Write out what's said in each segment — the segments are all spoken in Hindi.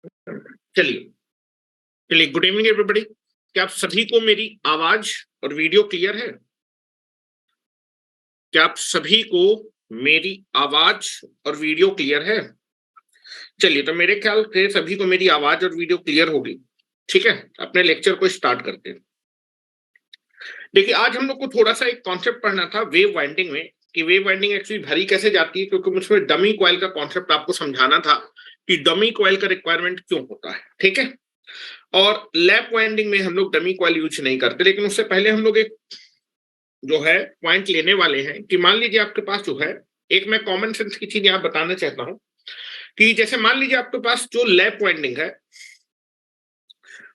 चलिए चलिए, गुड इवनिंग एवरीबॉडी। क्या आप सभी को मेरी आवाज और वीडियो क्लियर है? क्या आप सभी को मेरी आवाज और वीडियो क्लियर है? चलिए, तो मेरे ख्याल से सभी को मेरी आवाज और वीडियो क्लियर होगी। ठीक है, अपने लेक्चर को स्टार्ट करते हैं। देखिए, आज हम लोग को थोड़ा सा एक कॉन्सेप्ट पढ़ना था वेव वाइंडिंग में, कि वेव वाइंडिंग एक्चुअली भरी कैसे जाती है, क्योंकि मुझमें डमी कॉइल का कॉन्सेप्ट आपको समझाना था कि डमी कॉइल का रिक्वायरमेंट क्यों होता है। ठीक है, और लैप वाइंडिंग में हम लोग डमी कॉइल यूज नहीं करते। लेकिन उससे पहले हम लोग एक जो है पॉइंट लेने वाले हैं कि मान लीजिए आपके पास जो है, एक मैं कॉमन सेंस की चीज यहां बताना चाहता हूं कि जैसे मान लीजिए आपके पास जो लैप वाइंडिंग है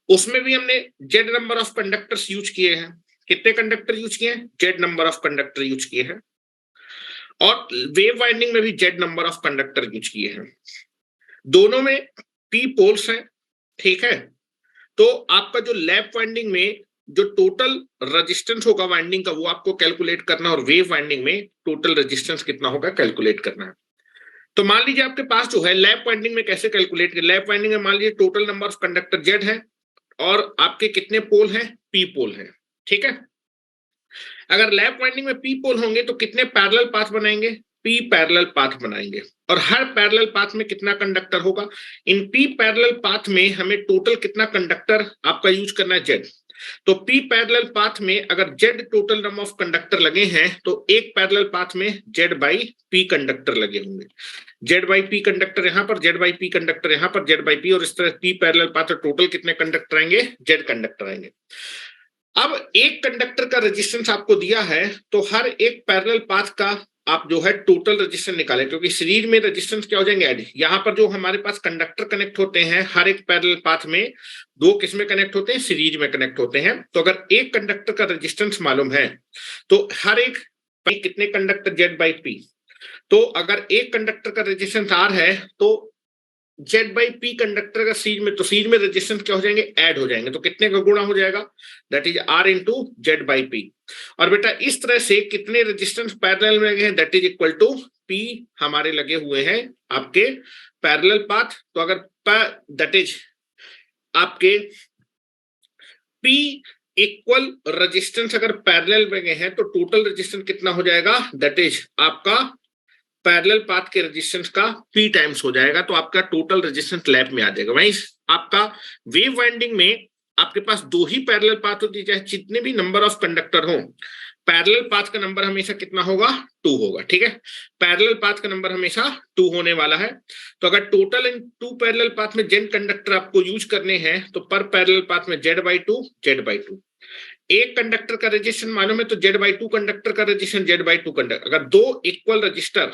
उसमें भी हमने Z number of conductors use किए हैं। कितने कंडक्टर यूज किए हैं? Z number of conductor use किए हैं। और वेव वाइंडिंग में भी Z number of conductor use किए हैं। दोनों में पी पोल्स हैं। ठीक है, तो आपका जो लैप वाइंडिंग में जो टोटल रेजिस्टेंस होगा वाइंडिंग का, वो आपको कैलकुलेट करना, और वेव वाइंडिंग में टोटल रेजिस्टेंस कितना होगा कैलकुलेट करना है। तो मान लीजिए आपके पास जो है लैप वाइंडिंग में कैसे कैलकुलेट कर, लैप वाइंडिंग में मान लीजिए total number of conductor Z है और आपके कितने पोल हैं? पी पोल है। ठीक है, अगर लैप वाइंडिंग में पी पोल होंगे तो कितने पैरेलल पाथ बनाएंगे? पी पैरेलल पाथ बनाएंगे। और हर पैरेलल पाथ में कितना कंडक्टर होगा? इन पी पैरेलल पाथ में हमें टोटल कितना कंडक्टर आपका यूज करना है? जेड। तो पी पैरेलल पाथ में अगर Z total number of conductor लगे हैं तो एक पैरेलल पाथ में जेड बाई पी कंडक्टर लगे होंगे। जेड बाई पी कंडक्टर यहां पर, जेड बाई पी कंडक्टर यहां पर, जेड बाई पी, और इस तरह पी पैरेलल पाथ टोटल कितने कंडक्टर आएंगे? जेड कंडक्टर आएंगे। अब एक कंडक्टर का रेजिस्टेंस आपको दिया है तो हर एक पैरेलल पाथ का आप जो है टोटल रेजिस्टेंस निकालें, क्योंकि सीरीज में रेजिस्टेंस क्या हो जाएंगे? ऐड। यहां पर जो हमारे पास कंडक्टर कनेक्ट होते हैं हर एक पैरेलल पाथ में, दो किस में कनेक्ट होते हैं? सीरीज में कनेक्ट होते हैं। तो अगर एक कंडक्टर का रेजिस्टेंस मालूम है तो हर एक कितने कंडक्टर? Z by P. तो अगर एक कंडक्टर का रेजिस्टेंस आर है तो जेड बाई पी कंडक्टर का सीरीज में, तो सीरीज में रेजिस्टेंस क्या हो जाएंगे? ऐड हो जाएंगे। तो कितने का गुणा हो जाएगा? That is R into Z by P. और बेटा इस तरह से कितने रेजिस्टेंस पैरेलल में लगे हैं? That is equal to P हमारे लगे हुए हैं आपके पैरेलल पाथ। तो अगर दैट इज आपके पी इक्वल रेजिस्टेंस अगर पैरेलल में गए हैं तो टोटल रेजिस्टेंस कितना हो जाएगा? दैट इज आपका पैरेलल पाथ के रेजिस्टेंस का पी टाइम्स हो जाएगा। तो आपका टोटल रेजिस्टेंस लैप में आ जाएगा। वहीं आपका वेव वाइंडिंग में आपके पास दो ही पैरेलल पाथ होती है, चाहे जितने भी नंबर ऑफ कंडक्टर हो, पैरेलल पाथ का नंबर हमेशा कितना होगा? 2 होगा। ठीक है, पैरेलल पाथ का नंबर हमेशा 2 होने वाला है। तो अगर टोटल इन 2 पैरेलल पाथ में जेड कंडक्टर आपको यूज करने हैं तो पर पैरेलल पाथ में Z by two, Z by two. एक कंडक्टर का रेजिस्टेंस मालूम है तो जेड बाई टू कंडक्टर का resistance, Z by two conductor. अगर दो इक्वल रजिस्टर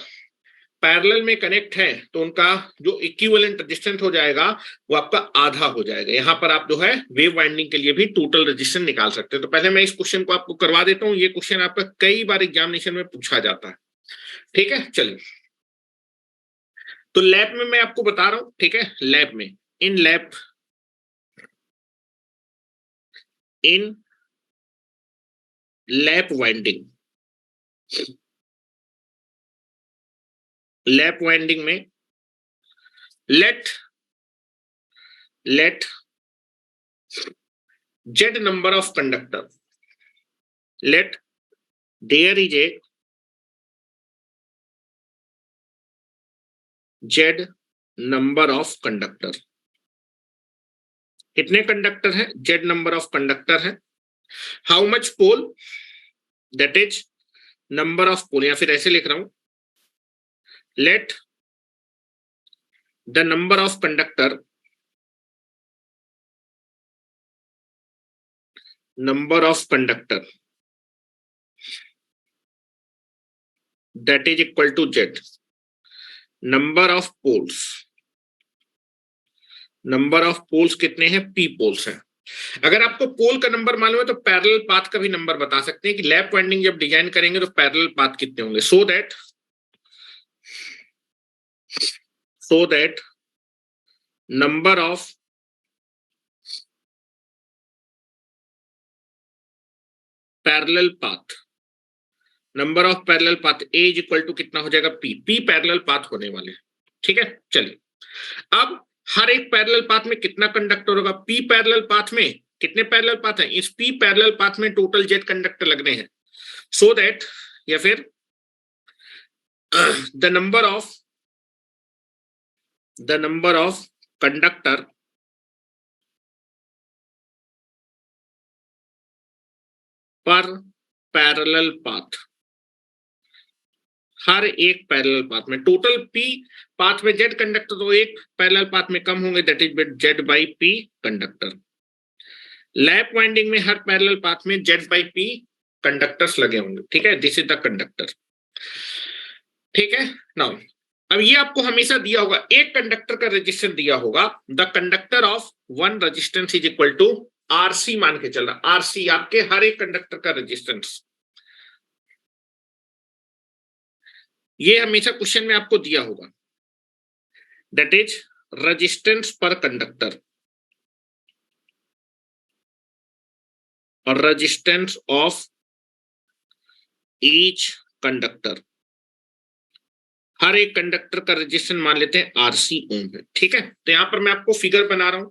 पैरेलल में कनेक्ट है तो उनका जो इक्विवेलेंट रेजिस्टेंस हो जाएगा वो आपका आधा हो जाएगा। यहां पर आप जो है वेव वाइंडिंग के लिए भी टोटल रेजिस्टेंस निकाल सकते हैं। तो पहले मैं इस क्वेश्चन को आपको करवा देता हूं। ये क्वेश्चन आपका कई बार एग्जामिनेशन में पूछा जाता है। ठीक है, चलिए, तो लैब में मैं आपको बता रहा हूं। ठीक है, लैब में, in lab, in lap winding, lap winding में late z number of conductor, let there is a z number of conductor। कितने कंडक्टर है? z नंबर ऑफ कंडक्टर है। How much pole? That is number of pole, या फिर ऐसे लिख रहा हूं, let the number of conductor, number of conductor that is equal to z number of poles. Number of poles कितने हैं? p पोल्स हैं। अगर आपको पोल का नंबर मालूम है तो पैरेलल पाथ का भी नंबर बता सकते हैं कि लैप वाइंडिंग जब डिजाइन करेंगे तो पैरेलल पाथ कितने होंगे। So that number of parallel path, number of parallel path A is equal to कितना हो जाएगा? p पैरेलल पाथ होने वाले। ठीक है, चलिए, अब हर एक पैरेलल पाथ में कितना कंडक्टर होगा, पी पैरेलल पाथ में कितने पैरेलल पाथ हैं, इस पी पैरेलल पाथ में टोटल जेड कंडक्टर लगने हैं, सो दैट या फिर द नंबर ऑफ कंडक्टर पर पैरेलल पाथ, हर एक पैरेलल पाथ में टोटल पी पाथ में जेड कंडक्टर तो एक पैरेलल पाथ में कम होंगे, that is Z by P conductor. Lap winding में हर पैरेलल पाथ में जेड बाई पी कंडक्टर्स लगे होंगे, ठीक है, दिस इज द कंडक्टर, ठीक है। नाउ अब ये आपको हमेशा दिया होगा, एक कंडक्टर का रेजिस्टेंस दिया होगा, the conductor of one resistance is equal to RC मान के चल रहा, आरसी आपके हर एक कंडक्टर का रेजिस्टेंस, ये हमेशा क्वेश्चन में आपको दिया होगा, दैट इज रेजिस्टेंस पर कंडक्टर और रेजिस्टेंस ऑफ ईच कंडक्टर, हर एक कंडक्टर का रेजिस्टेंस मान लेते हैं आरसी ओम है, ठीक है। तो यहां पर मैं आपको फिगर बना रहा हूं,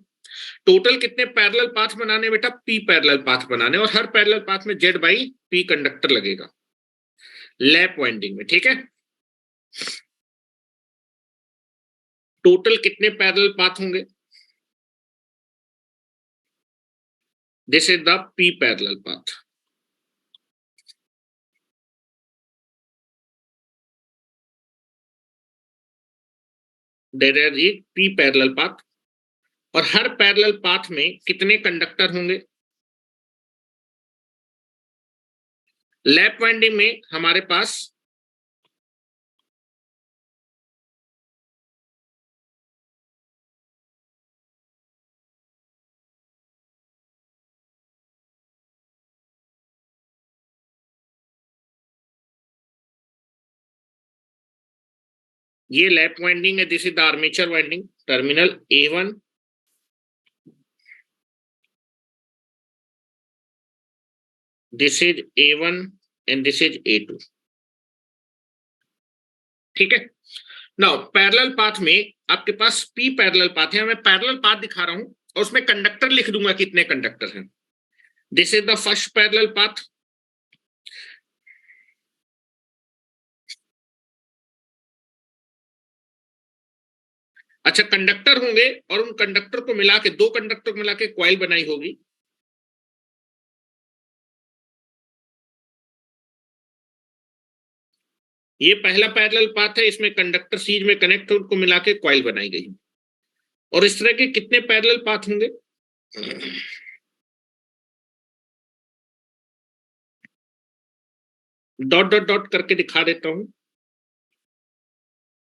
टोटल कितने पैरेलल पाथ बनाने बेटा, पी पैरेलल पाथ बनाने, और हर पैरेलल पाथ में जेड बाई पी कंडक्टर लगेगा लैप वाइंडिंग में, ठीक है। टोटल कितने पैरेलल पाथ होंगे, this is the P parallel path, there is P parallel path, और हर पैरेलल पाथ में कितने कंडक्टर होंगे, लैप वाइंडिंग में हमारे पास ये लैप वाइंडिंग है, this is the armature winding, terminal A1 this is A1 and this is A2, ठीक है। नाउ पैरेलल पाथ में आपके पास पी पैरेलल पाथ है, मैं पैरेलल पाथ दिखा रहा हूं और उसमें कंडक्टर लिख दूंगा कितने कंडक्टर हैं, this is the first parallel path, अच्छा कंडक्टर होंगे और उन कंडक्टर को मिला के, दो कंडक्टर को मिला के कॉइल बनाई होगी, ये पहला पैरेलल पाथ है, इसमें कंडक्टर सीरीज में कनेक्ट हो, उनको मिला के कॉइल बनाई गई, और इस तरह के कितने पैरेलल पाथ होंगे, डॉट डॉट डॉट करके दिखा देता हूं,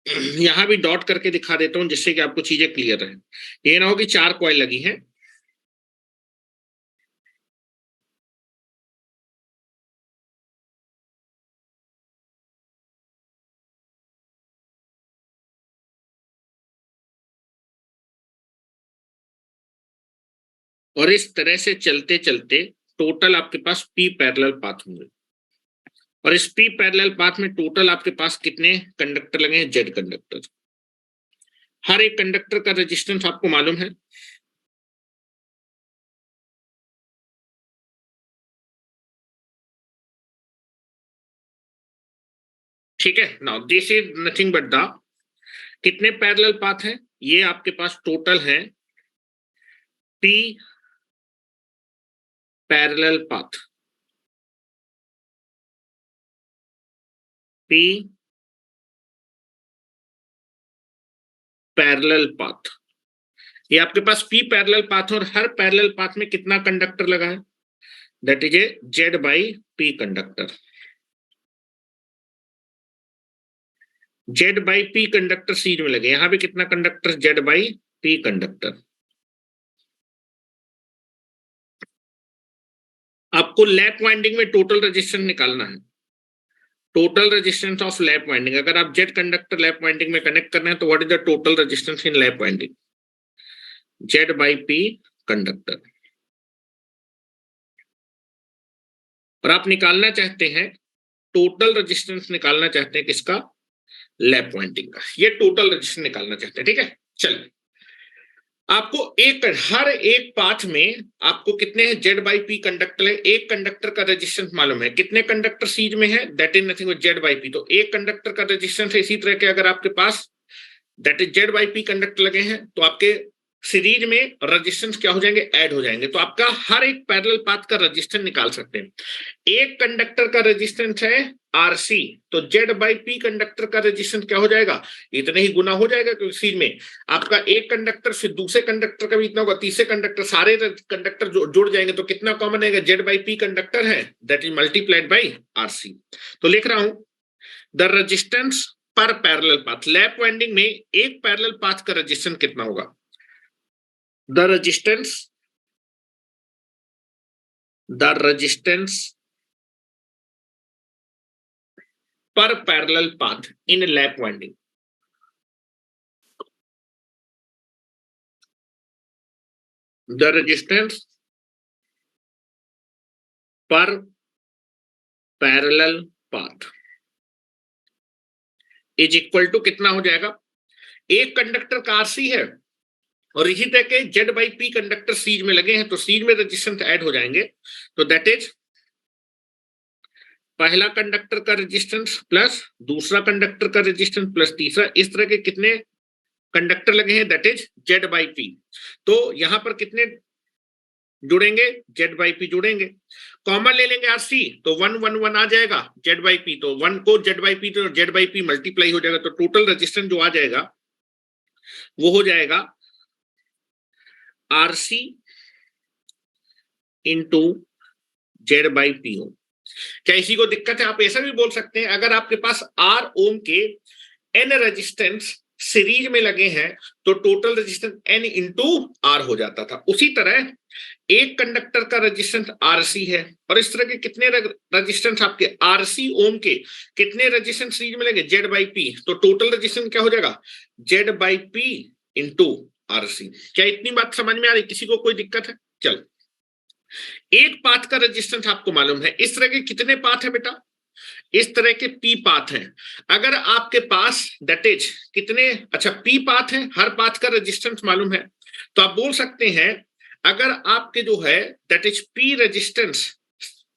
यहां भी डॉट करके दिखा देता हूं जिससे कि आपको चीजें क्लियर रहे, ये ना हो कि चार कॉइल लगी हैं, और इस तरह से चलते चलते टोटल आपके पास पी पैरेलल पाथ होंगे, और इस पी पैरेलल पाथ में टोटल आपके पास कितने कंडक्टर लगे हैं, जेड कंडक्टर, हर एक कंडक्टर का रेजिस्टेंस आपको मालूम है, ठीक है। Now this is nothing but the, कितने पैरेलल पाथ हैं, ये आपके पास टोटल है P parallel path, P parallel path, ये आपके पास पी पैरेलल पाथ और हर पैरेलल पाथ में कितना कंडक्टर लगा है, that is a Z by P conductor, Z by P conductor series में लगे, यहां भी कितना conductor, Z by P conductor. आपको लैप वाइंडिंग में टोटल रेजिस्टेंस निकालना है, total resistance of lap winding, अगर आप जेड कंडक्टर लैप वाइंडिंग में कनेक्ट करना है तो what is the total resistance in lap winding, Z by P conductor, और आप निकालना चाहते हैं टोटल रेजिस्टेंस निकालना चाहते हैं किसका, लैप वाइंडिंग का, ये टोटल रेजिस्टेंस निकालना चाहते हैं, ठीक है। चलिए आपको हर एक पाथ में आपको कितने हैं जेड बाई पी कंडक्टर है, एक कंडक्टर का रेजिस्टेंस मालूम है, कितने कंडक्टर सीरीज में है, that is nothing but Z by P. तो एक कंडक्टर का रेजिस्टेंस है। इसी तरह के अगर आपके पास that is Z by P conductor लगे हैं तो आपके सीरीज में रेजिस्टेंस क्या हो जाएंगे, ऐड हो जाएंगे। तो आपका हर एक पैरेलल पाथ का रेजिस्टेंस निकाल सकते हैं। एक कंडक्टर का रेजिस्टेंस है आरसी, तो जेड बाई पी कंडक्टर का रेजिस्टेंस क्या हो जाएगा, इतने ही गुना हो जाएगा, क्योंकि सीरीज में आपका एक कंडक्टर फिर दूसरे कंडक्टर का भी इतना होगा, तीसरे कंडक्टर, सारे कंडक्टर जुड़ जाएंगे तो कितना कॉमन आएगा, जेड बाई पी कंडक्टर है, that is multiplied by RC. तो लिख रहा हूं the resistance per parallel path, lap winding में एक पैरेलल पाथ का रेजिस्टेंस कितना होगा, the resistance per parallel path in lap winding. The resistance per parallel path is equal to कितना हो जाएगा, एक कंडक्टर का आरसी है और इसी तरह के Z by P conductor series में लगे हैं तो सीरीज में रेजिस्टेंस ऐड हो जाएंगे। तो दैट इज पहला कंडक्टर का रेजिस्टेंस प्लस दूसरा कंडक्टर का रेजिस्टेंस प्लस तीसरा, इस तरह के कितने कंडक्टर लगे हैं, that is Z by P. तो यहां पर कितने जुड़ेंगे, जेड बाई पी जुड़ेंगे, कॉमन ले लेंगे आरसी तो 1 1 1 आ जाएगा, जेड बाई पी तो 1 को जेड बाई पी तो जेड बाई पी मल्टीप्लाई हो जाएगा, तो टोटल रेजिस्टेंस जो आ जाएगा वो हो जाएगा RC into Z by P हो। क्या इसी को दिक्कत है, आप ऐसा भी बोल सकते हैं, अगर आपके पास आर ओम के एन रेजिस्टेंस सीरीज में लगे हैं तो total resistance N into R हो जाता था। उसी तरह एक कंडक्टर का रेजिस्टेंस आरसी है और इस तरह के कितने रेजिस्टेंस आपके आरसी ओम के कितने रेजिस्टेंस सीरीज में लगे, जेड बाई पी, तो टोटल रेजिस्टेंस क्या हो जाएगा, Z by P into RC. क्या इतनी बात समझ में आ रही, किसी को कोई दिक्कत है? चलो, एक पाथ का रेजिस्टेंस आपको मालूम है, इस तरह के कितने पाथ है बेटा, इस तरह के पी पाथ हैं। अगर आपके पास दैट इज कितने, अच्छा पी पाथ है, हर पाथ का रेजिस्टेंस मालूम है, तो आप बोल सकते हैं अगर आपके जो है that is P resistance,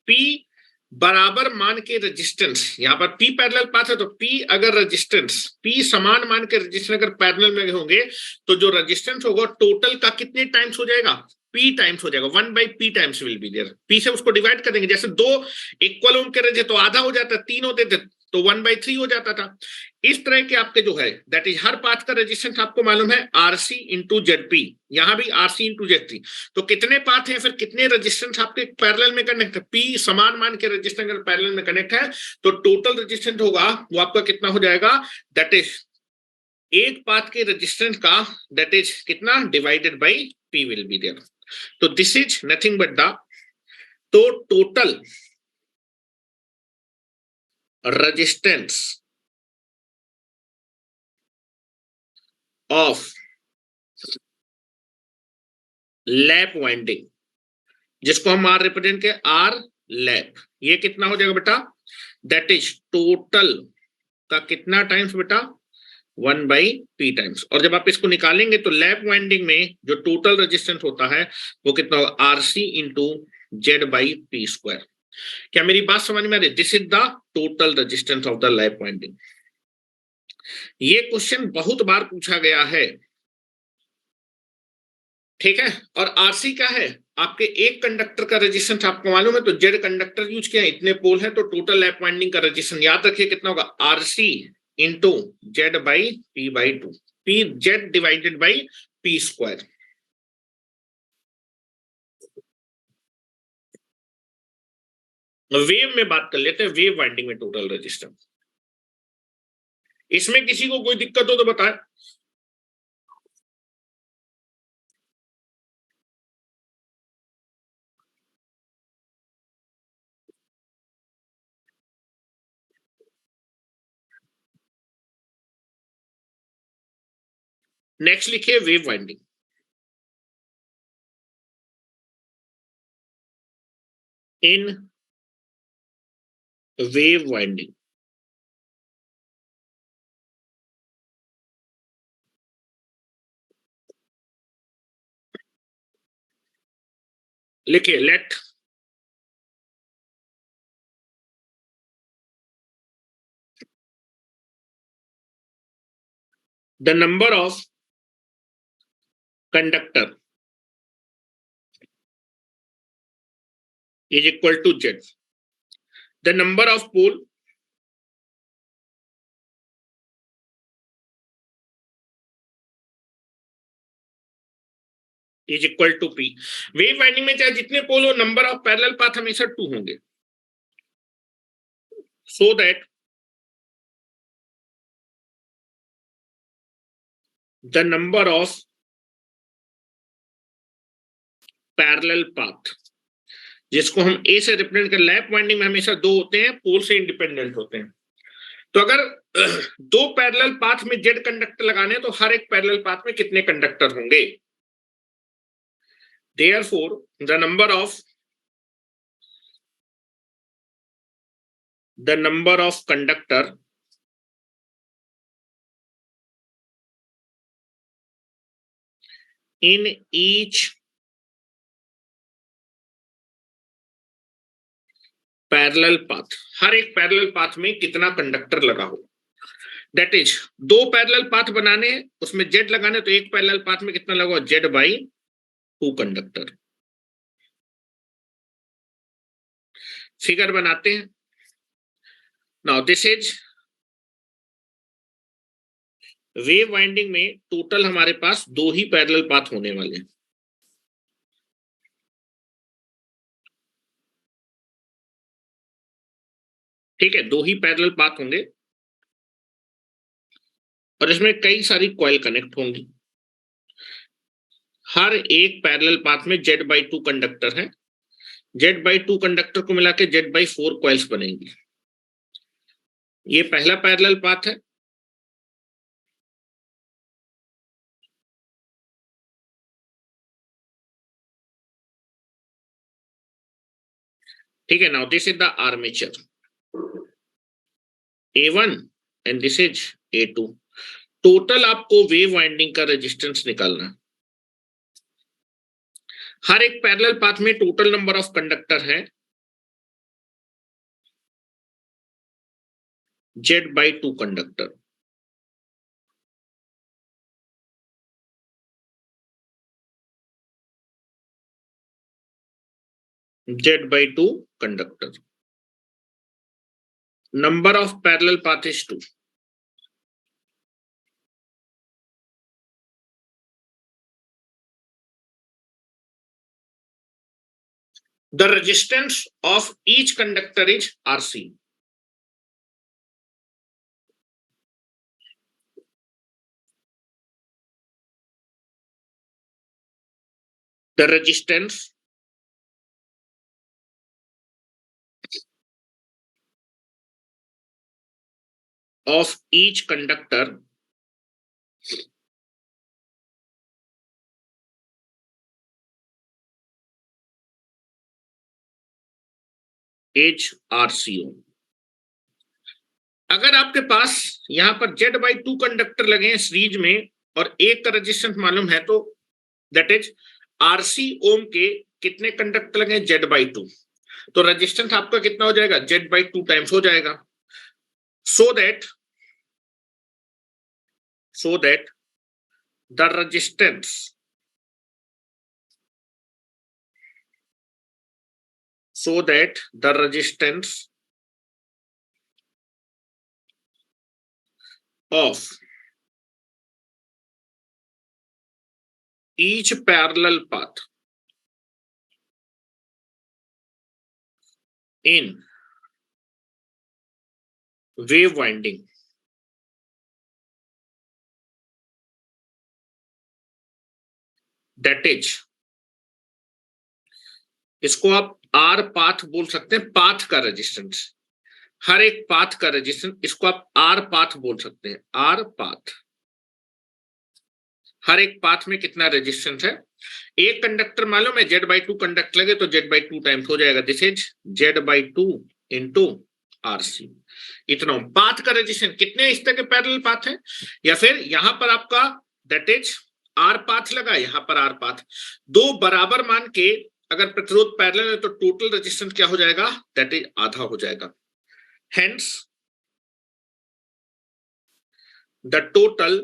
P बराबर मान के रेजिस्टेंस, यहां पर पी पैरेलल पाथ है तो पी अगर रेजिस्टेंस, पी समान मान के रेजिस्टेंस अगर पैरेलल में होंगे तो जो रेजिस्टेंस होगा टोटल का कितने टाइम्स हो जाएगा, पी टाइम्स हो जाएगा, 1 by P times will be there. P से उसको डिवाइड कर देंगे, जैसे दो इक्वल ओम के रहे तो आधा हो जाता, तीन होते थे तो 1 बाई 3 हो जाता था। इस तरह के आपके जो है दैट इज हर पाथ का रेजिस्टेंस आपको मालूम है आरसी इंटू जेड पी, यहां भी आरसी इंटू जेड पी। तो कितने पाथ हैं फिर कितने रेजिस्टेंस आपके पैरेलल में कनेक्ट है, पी समान मान के रेजिस्टेंस अगर पैरेलल में कनेक्ट है तो टोटल रेजिस्टेंस होगा वो आपका कितना हो जाएगा, दैट इज एक पाथ के रेजिस्टेंस का दैट इज कितना divided by P will be there. तो this is nothing but the, तो total resistance of lap winding, जिसको हम आर रिप्रेजेंट के आर लैप, ये कितना हो जाएगा बेटा, दैट इज टोटल का कितना टाइम्स बेटा, 1 बाई पी टाइम्स। और जब आप इसको निकालेंगे तो लैप वाइंडिंग में जो टोटल रेजिस्टेंस होता है वो कितना होगा, RC into Z by P square. क्या मेरी बात समझ में आ रही, this is the total resistance of the lap winding. ये क्वेश्चन बहुत बार पूछा गया है, ठीक है। और आरसी क्या है, आपके एक कंडक्टर का रेजिस्टेंस आपको मालूम है तो जेड कंडक्टर यूज किया, इतने पोल है तो टोटल लैप वाइंडिंग का रेजिस्टेंस याद रखिए कितना होगा, RC into Z by P by two, P Z divided by P square. Wave में बात कर लेते हैं, वेव वाइंडिंग में टोटल रेजिस्टेंस, इसमें किसी को कोई दिक्कत हो तो बताएं। नेक्स्ट लिखिए wave winding. In wave winding लिखिए late the number of conductor is equal to Z. The number of pole is equal to P. Wave winding में चाहे जितने पोल हो, नंबर ऑफ पैरेलल पाथ हमेशा 2 होंगे. So that the number of parallel path, जिसको हम ए से रिप्रेजेंट कर, लैप वाइंडिंग में हमेशा 2 होते हैं, पोल से इंडिपेंडेंट होते हैं. तो अगर 2 पैरेलल पाथ में जेड कंडक्टर लगाने हैं तो हर एक पैरेलल पाथ में कितने कंडक्टर होंगे? Therefore the number of conductor in each parallel path, हर एक पैरेलल पाथ में कितना कंडक्टर लगा हो. दैट इज 2 पैरेलल पाथ बनाने हैं, उसमें जेड लगाने, तो एक पैरेलल पाथ में कितना लगा? Z by 2 conductor. फिगर बनाते हैं. Now this is wave winding में टोटल हमारे पास 2 ही पैरेलल पाथ होने वाले हैं. ठीक है, 2 ही पैरेलल पाथ होंगे और इसमें कई सारी कॉइल कनेक्ट होंगी. हर एक पैरेलल पाथ में जेड बाई 2 कंडक्टर है. जेड बाई 2 कंडक्टर को मिला के जेड बाई 4 कॉइल्स बनेंगी. ये पहला पैरेलल पाथ है. ठीक है. Now this is the armature A1 and this is A2. Total आपको वेव वाइंडिंग का रेजिस्टेंस निकालना. हर एक पैरेलल पाथ में टोटल नंबर ऑफ कंडक्टर है Z by 2 conductor. Z by 2 conductor. Number of parallel path is 2. The resistance of each conductor is RC. The resistance of each conductor is RCO. अगर आपके पास यहां पर जेड बाई 2 कंडक्टर लगे हैं सीरीज में और एक का रेजिस्टेंस मालूम है, तो दैट इज आरसी ओम के कितने कंडक्टर लगे? Z by 2. तो रेजिस्टेंस आपका कितना हो जाएगा? जेड बाई 2 टाइम्स हो जाएगा. so that the resistance of each parallel path in wave winding that is, इसको आप आर पाथ बोल सकते हैं. पाथ का रेजिस्टेंस, हर एक पाथ का रेजिस्टेंस, इसको आप आर पाथ बोल सकते हैं. आर पाथ, हर एक पाथ में कितना रेजिस्टेंस है? एक कंडक्टर मालूम है, जेड बाई 2 कंडक्टर लगे तो जेड बाई 2 टाइम्स हो जाएगा. This is Z by 2 into RC. इतना पाथ का रेजिस्टेंस. कितने इस तरह के पैरेलल पाथ है? या फिर यहां पर आपका दैट इज आर पाथ लगा, यहां पर आर पाथ. 2 बराबर मान के अगर प्रतिरोध पैरेलल है तो टोटल रेजिस्टेंस क्या हो जाएगा, दैट इज आधा हो जाएगा। Hence the total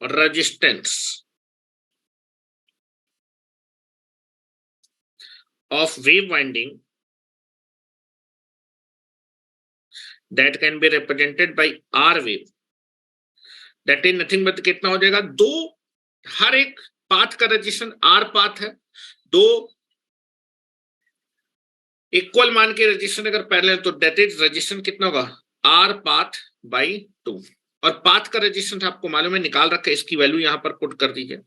resistance of wave winding that can be represented by R wave, that is nothing but कितना हो जाएगा, दो, हर एक पाथ का रेजिस्टेंस R पाथ है, दो इक्वल मान के रेजिस्टेंस अगर पैरेलल तो दैट इज रेजिस्टेंस कितना होगा, R पाथ बाई 2। और पाथ का रेजिस्टेंस आपको मालूम है, निकाल रखा है, इसकी वैल्यू यहां पर पुट कर दीजिए।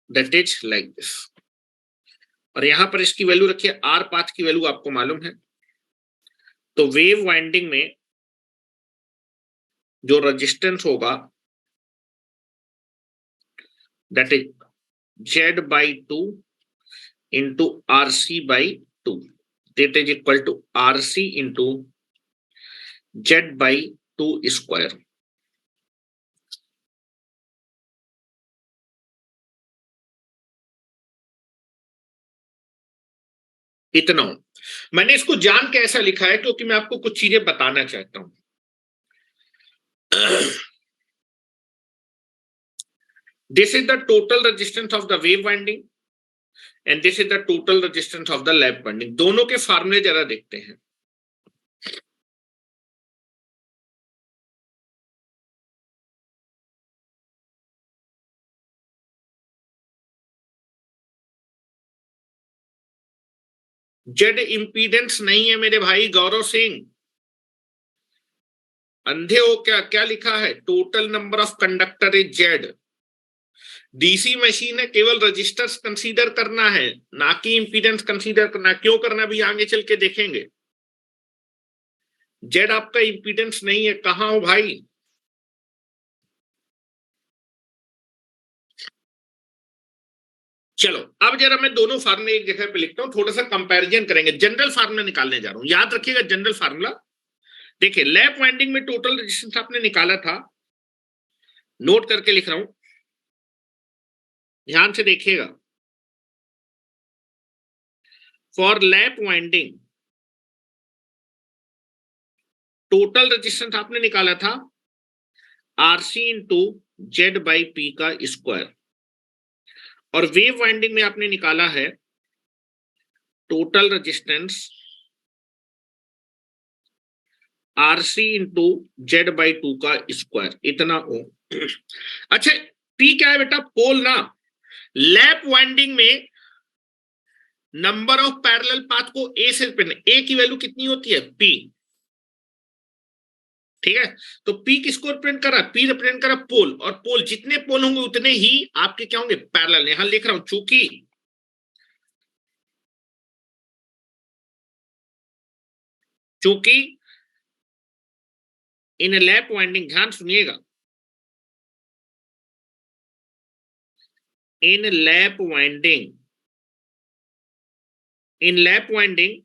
That is like this. और यहां पर इसकी वैल्यू रखिए, R पाथ की वैल्यू आपको मालूम है। तो वेव वाइंडिंग में जो रेजिस्टेंस होगा that is Z by 2 into RC by 2, that is equal to RC into Z by 2 square। इतना हो। मैंने इसको जान के ऐसा लिखा है क्योंकि मैं आपको कुछ चीजें बताना चाहता हूं। This is the total resistance of the wave winding and this is the total resistance of the lap winding। दोनों के फार्मूले जरा देखते हैं। जेड इंपीडेंस नहीं है मेरे भाई गौरव सिंह, अंधे हो क्या? क्या लिखा है, total number of conductor is Z. DC machine है, केवल रजिस्टर्स कंसीडर करना है, ना कि इंपीडेंस कंसीडर करना। क्यों करना भी आगे चल के देखेंगे। जेड आपका इंपीडेंस नहीं है, कहां हो भाई? चलो अब जरा मैं दोनों फार्मूले एक जगह पे लिखता हूं, थोड़ा सा कंपैरिजन करेंगे। जनरल फार्मूला निकालने जा रहा हूं, याद रखिएगा जनरल फार्मूला। देखिए लैप वाइंडिंग में टोटल रेजिस्टेंस आपने निकाला था, नोट करके लिख रहा हूं, ध्यान से देखिएगा। For lap winding total resistance आपने निकाला था RC into Z by P का स्क्वायर, और वेव वाइंडिंग में आपने निकाला है total resistance RC into Z by 2 का स्क्वायर, इतना हो। अच्छा पी क्या है बेटा, पोल ना। लैप वाइंडिंग में नंबर ऑफ पैरेलल पाथ को ए से रिप्रेजेंट, ए की वैल्यू कितनी होती है, पी, ठीक है। तो पी किसको रिप्रेजेंट कर रहा है, पी रिप्रेजेंट कर रहा है पोल, और पोल जितने पोल होंगे उतने ही आपके क्या होंगे, पैरेलल। यहां लिख रहा हूं चूंकि इन लैप वाइंडिंग, ध्यान सुनिएगा, in lap winding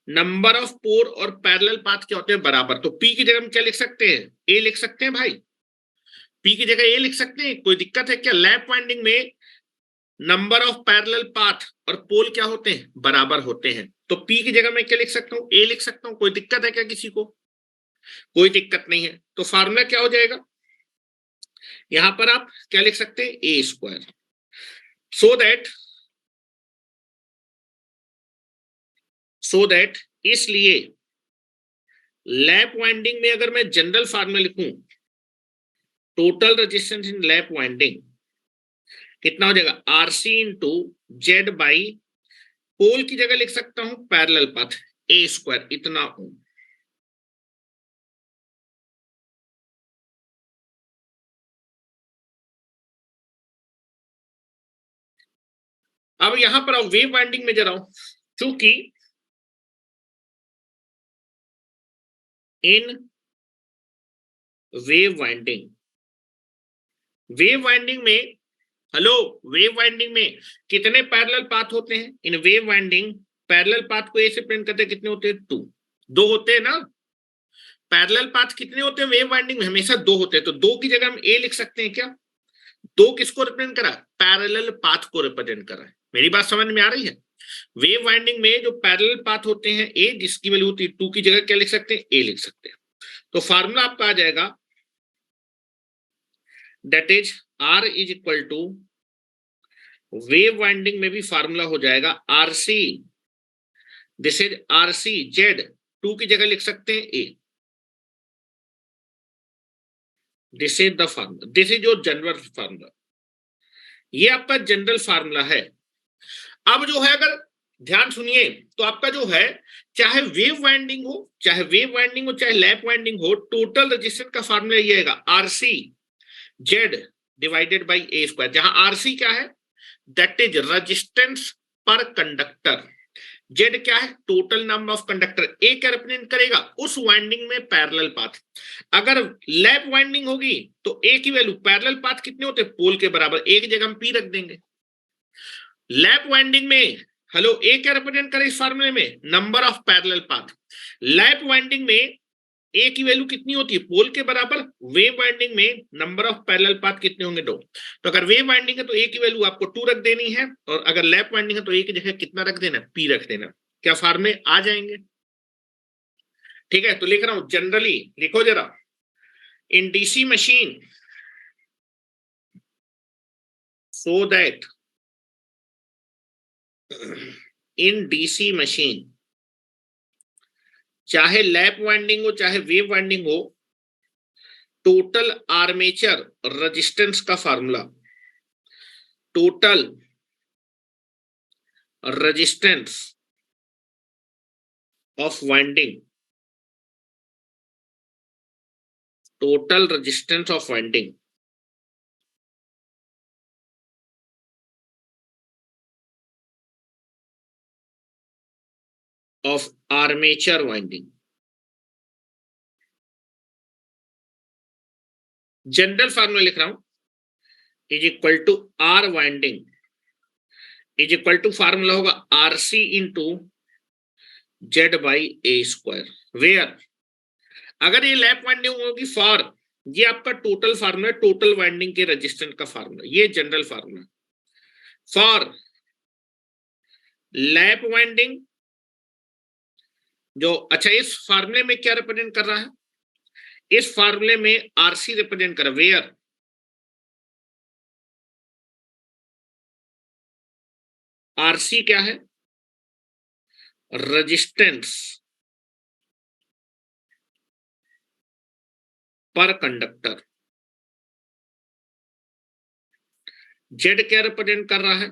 number of pole और पैरेलल पाथ क्या होते हैं, बराबर। तो पी की जगह हम क्या लिख सकते हैं, ए लिख सकते हैं भाई, पी की जगह ए लिख सकते हैं, कोई दिक्कत है क्या? लैप वाइंडिंग में नंबर ऑफ पैरेलल पाथ और पोल क्या होते हैं, बराबर होते हैं। तो पी की जगह मैं क्या लिख सकता हूं, ए लिख सकता हूं। कोई दिक्कत है क्या किसी को? कोई दिक्कत नहीं है। तो फार्मूला क्या हो जाएगा, यहां पर आप क्या लिख सकते हैं, ए स्क्वायर। सो दैट इसलिए लैप वाइंडिंग में अगर मैं जनरल फार्मूला लिखूं, total resistance in lap winding कितना हो जाएगा, आरसी इंटू जेड बाई, पोल की जगह लिख सकता हूं पैरेलल पाथ, ए स्क्वायर, इतना हो। अब यहां पर वेव वाइंडिंग में जरा, चूंकि इन वेव वाइंडिंग में हेलो, वेव वाइंडिंग में कितने पैरेलल पाथ होते हैं? In wave winding parallel path को ए से प्रिंट करते हैं, कितने होते हैं? 2, 2 होते हैं ना। पैरेलल पाथ कितने होते हैं वेव वाइंडिंग में? हमेशा 2 होते हैं। तो 2 की जगह हम ए लिख सकते हैं क्या? 2 किसको रिप्रेजेंट करा? पैरेलल पाथ को रिप्रेजेंट करा है। मेरी बात समझ में आ रही है? वेव वाइंडिंग में जो पैरेलल पाथ होते हैं ए, जिसकी वैल्यू होती है 2 की जगह क्या लिख सकते हैं? ए लिख सकते हैं। तो फार्मूला आपका आ जाएगा, that is R is equal to, wave winding में भी फार्मूला हो जाएगा RC, this is RC Z, 2 की जगह लिख सकते हैं A. This is the formula, this is your general formula. ये आपका जनरल फार्मूला है। अब जो है, अगर ध्यान सुनिए, तो आपका जो है, चाहे वेव वाइंडिंग हो, चाहे वेव वाइंडिंग हो, चाहे लैप वाइंडिंग हो, टोटल रेजिस्टेंस का फार्मूला ये आएगा RC Z divided by A square, जहां आरसी क्या है? दैट इज रेजिस्टेंस पर कंडक्टर, जेड क्या है? टोटल नंबर ऑफ कंडक्टर, ए क्या रिप्रेजेंट करेगा? उस वाइंडिंग में पैरेलल पाथ। अगर लैप वाइंडिंग होगी तो ए की वैल्यू, पैरेलल पाथ कितने होते हैं? पोल के बराबर, ए की जगह हम पी रख देंगे। लैप वाइंडिंग में, हेलो, ए क्या रिप्रेजेंट करे इस फार्मूले में? Number of parallel path. Lap winding में ए की वैल्यू कितनी होती है? पोल के बराबर। वेव वाइंडिंग में नंबर ऑफ पैरेलल पाथ कितने होंगे? 2। तो अगर वेव वाइंडिंग है तो ए की वैल्यू आपको 2 रख देनी है, और अगर लैप वाइंडिंग है तो ए की जगह कितना रख देना? पी रख देना। क्या फार्मूले आ जाएंगे? ठीक है, तो लिख रहा हूं जनरली, लिखो जरा। In DC machine, so that in DC machine, चाहे लैप वाइंडिंग हो चाहे वेव वाइंडिंग हो, टोटल आर्मेचर रेजिस्टेंस का formula, total resistance of winding, total resistance of winding of armature winding, general formula लिख रहा हूं, is equal to R winding is equal to, formula होगा RC into Z by A square, where, अगर ये लैप वाइंडिंग होगी फॉर, ये आपका टोटल फार्मूला, टोटल वाइंडिंग के रेजिस्टेंस का फार्मूला, ये general formula. For lap winding जो, अच्छा, इस फार्मूले में क्या रिप्रेजेंट कर रहा है? इस फार्मूले में आरसी रिप्रेजेंट कर, वेयर आरसी क्या है? रेजिस्टेंस पर कंडक्टर। जेड क्या रिप्रेजेंट कर रहा है?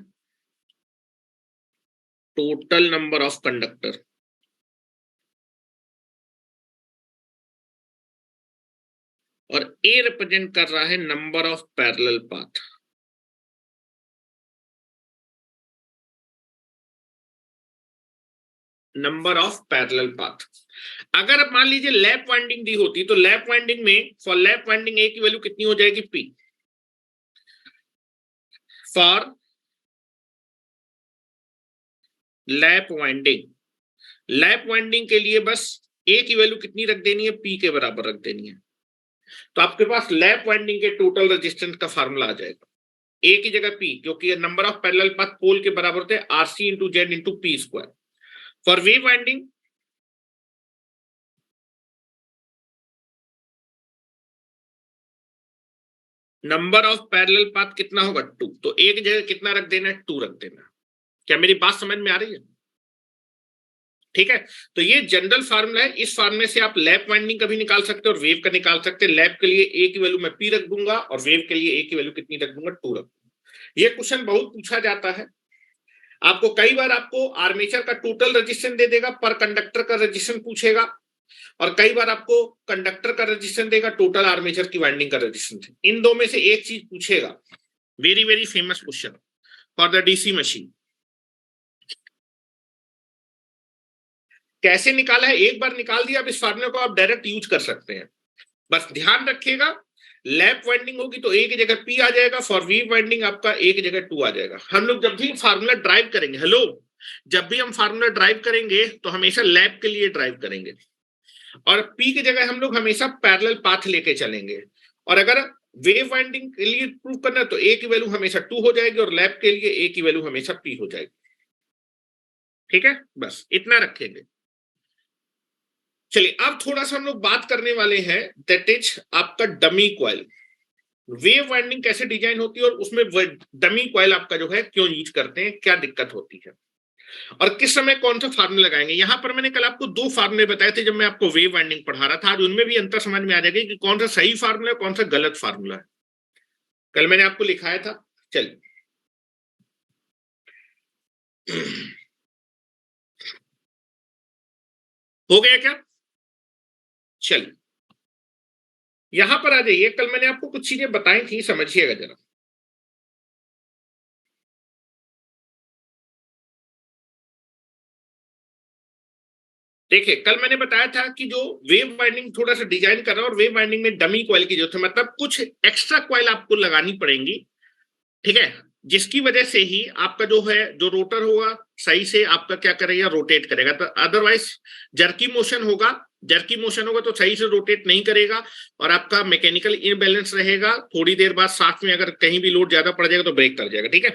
Total number of conductor. और ए रिप्रेजेंट कर रहा है number of parallel path. Number of parallel path. अगर मान लीजिए लैप वाइंडिंग दी होती, तो लैप वाइंडिंग में, फॉर लैप वाइंडिंग ए की वैल्यू कितनी हो जाएगी? P. For lap winding, lap winding के लिए बस ए की वैल्यू कितनी रख देनी है? पी के बराबर रख देनी है। तो आपके पास लैप वाइंडिंग के टोटल रेजिस्टेंस का फार्मूला आ जाएगा, ए की जगह पी, क्योंकि नंबर ऑफ पैरेलल पाथ पोल के बराबर होते हैं RC into Z into P square. For wave winding, number of parallel path कितना होगा? 2। तो ए की जगह कितना रख देना है? 2 रख देना। क्या मेरी बात समझ में आ रही है? ठीक है, तो ये जनरल फार्मूला है। इस फार्मूले से आप लैप वाइंडिंग का भी निकाल सकते हैं और वेव का निकाल सकते हैं। लैप के लिए ए की वैल्यू मैं पी रख दूंगा, और वेव के लिए ए की वैल्यू कितनी रख दूंगा? 2 रख दूंगा। ये क्वेश्चन बहुत पूछा जाता है आपको। कई बार आपको आर्मेचर का टोटल रेजिस्टेंस दे देगा, पर कंडक्टर का रेजिस्टेंस पूछेगा, और कई बार आपको कंडक्टर का रेजिस्टेंस देगा, टोटल आर्मेचर की वाइंडिंग का रेजिस्टेंस। इन दो में से एक चीज पूछेगा। Very very famous question for the DC machine. कैसे निकाला है? एक बार निकाल दिया, अब इस फार्मूले को आप डायरेक्ट यूज कर सकते हैं। बस ध्यान रखिएगा, लैप वाइंडिंग होगी तो ए की जगह पी आ जाएगा, फॉर वीव वाइंडिंग आपका ए की जगह 2 आ जाएगा। हम लोग जब भी फार्मूला ड्राइव करेंगे, हेलो, जब भी हम फार्मूला ड्राइव करेंगे तो हमेशा लैप के लिए ड्राइव करेंगे, और पी की जगह हम लोग हमेशा पैरेलल पाथ लेके चलेंगे। और अगर वेव वाइंडिंग के लिए प्रूव करना है तो ए की वैल्यू हमेशा 2 हो जाएगी और लैप के लिए ए की वैल्यू हमेशा पी हो जाएगी। ठीक है, बस इतना रखेंगे। चलिए अब थोड़ा सा हम लोग बात करने वाले हैं, दैट इज आपका डमी कॉइल। वेव वाइंडिंग कैसे डिजाइन होती है और उसमें डमी कॉइल आपका जो है क्यों यूज करते हैं, क्या दिक्कत होती है, और किस समय कौन सा फार्मूला लगाएंगे। यहां पर मैंने कल आपको 2 फार्मूले बताए थे जब मैं आपको वेव वाइंडिंग पढ़ा रहा था, आज उनमें भी अंतर समझ में आ जाएगा कि कौन सा सही फार्मूला है, कौन सा गलत फार्मूला है। कल मैंने आपको लिखाया था। चलिए हो गया क्या? चलिए यहां पर आ जाइए, कल मैंने आपको कुछ चीजें बताई थी, समझिएगा जरा। देखिए कल मैंने बताया था कि जो वेव वाइंडिंग थोड़ा सा डिजाइन कर रहा है और वेव वाइंडिंग में डमी कॉइल की जरूरत है, मतलब कुछ एक्स्ट्रा कॉइल आपको लगानी पड़ेंगी, ठीक है, जिसकी वजह से ही आपका जो है जो रोटर होगा सही से आपका क्या करेगा, रोटेट करेगा। तो अदरवाइज जर्की मोशन होगा, जर्की मोशन होगा तो सही से रोटेट नहीं करेगा और आपका मैकेनिकल इनबैलेंस रहेगा। थोड़ी देर बाद साथ में अगर कहीं भी लोड ज्यादा पड़ जाएगा तो ब्रेक कर जाएगा। ठीक है,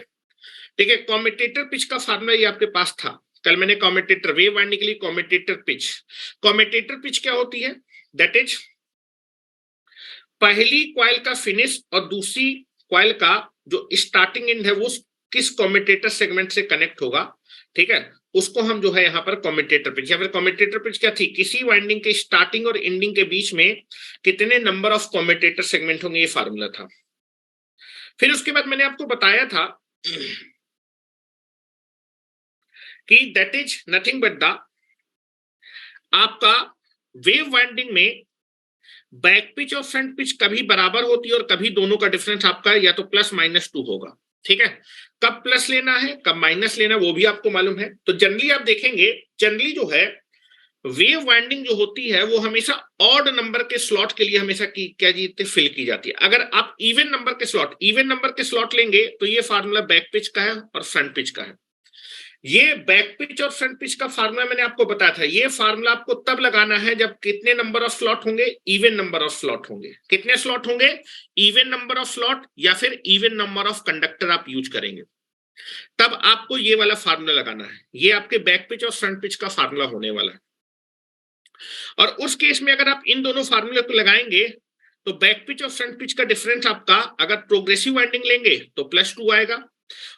ठीक है। कॉमेटेटर पिच का फार्मूला ये आपके पास था कल मैंने, कॉमेटेटर वेव वाइंडिंग के लिए कॉमेटेटर पिच। कॉमेटेटर पिच क्या होती है, दैट इज पहली कॉइल का फिनिश और दूसरी कॉइल का जो स्टार्टिंग एंड है वो किस कॉमेटेटर सेगमेंट से कनेक्ट होगा, ठीक है, उसको हम जो है यहाँ पर कॉमेटेटर पिच, या फिर कॉमेटेटर पिच क्या थी, किसी वाइंडिंग के स्टार्टिंग और एंडिंग के बीच में कितने नंबर ऑफ कॉमेटेटर सेगमेंट होंगे, ये फार्मूला था। फिर उसके बाद मैंने आपको बताया था कि that is nothing but the आपका वेव वाइंडिंग में बैक पिच और फ्रंट पिच कभी बराबर होती है और कभी दोनों का डिफरेंस आपका या तो +-2 होगा। ठीक है, कब प्लस लेना है कब माइनस लेना है वो भी आपको मालूम है। तो जनरली आप देखेंगे, जनरली जो है वेव वाइंडिंग जो होती है वो हमेशा ऑड नंबर के स्लॉट के लिए हमेशा की क्या जीते फिल की जाती है। अगर आप इवन नंबर के स्लॉट लेंगे तो ये फार्मूला बैक पिच का है और फ्रंट पिच का है। ये बैक पिच और फ्रंट पिच का फार्मूला मैंने आपको बताया था, ये फार्मूला आपको तब लगाना है जब कितने नंबर ऑफ स्लॉट होंगे, इवन नंबर ऑफ स्लॉट होंगे। कितने स्लॉट होंगे, इवन नंबर ऑफ स्लॉट या फिर इवन नंबर ऑफ कंडक्टर आप यूज करेंगे, तब आपको ये वाला फार्मूला लगाना है। ये आपके बैक पिच और फ्रंट पिच का फार्मूला होने वाला है। और उस केस में अगर आप इन दोनों फार्मूले को लगाएंगे तो बैक पिच और फ्रंट पिच का डिफरेंस आपका अगर प्रोग्रेसिव वाइंडिंग लेंगे तो +2 आएगा,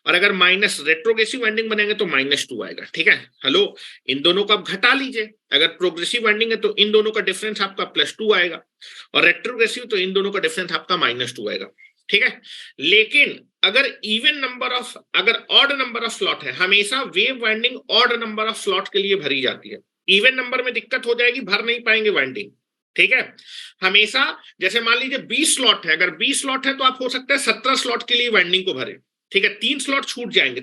और अगर माइनस रेट्रोग्रेसिव वाइंडिंग बनेंगे तो -2 आएगा। ठीक है, हेलो, इन दोनों को आप घटा लीजिए। अगर प्रोग्रेसिव वाइंडिंग है तो इन दोनों का डिफरेंस आपका +2 आएगा, और रेट्रोग्रेसिव तो इन दोनों का डिफरेंस आपका -2 आएगा। ठीक है, लेकिन अगर अगर ऑड नंबर ऑफ स्लॉट है, हमेशा wave winding odd number of slot के लिए भरी जाती है। इवन नंबर में दिक्कत हो जाएगी, भर नहीं पाएंगे वाइंडिंग। ठीक है, हमेशा जैसे मान लीजिए 20 स्लॉट है, अगर 20 स्लॉट है तो आप हो सकता है 17 स्लॉट के लिए वाइंडिंग को भरे। ठीक है, 3 स्लॉट छूट जाएंगे,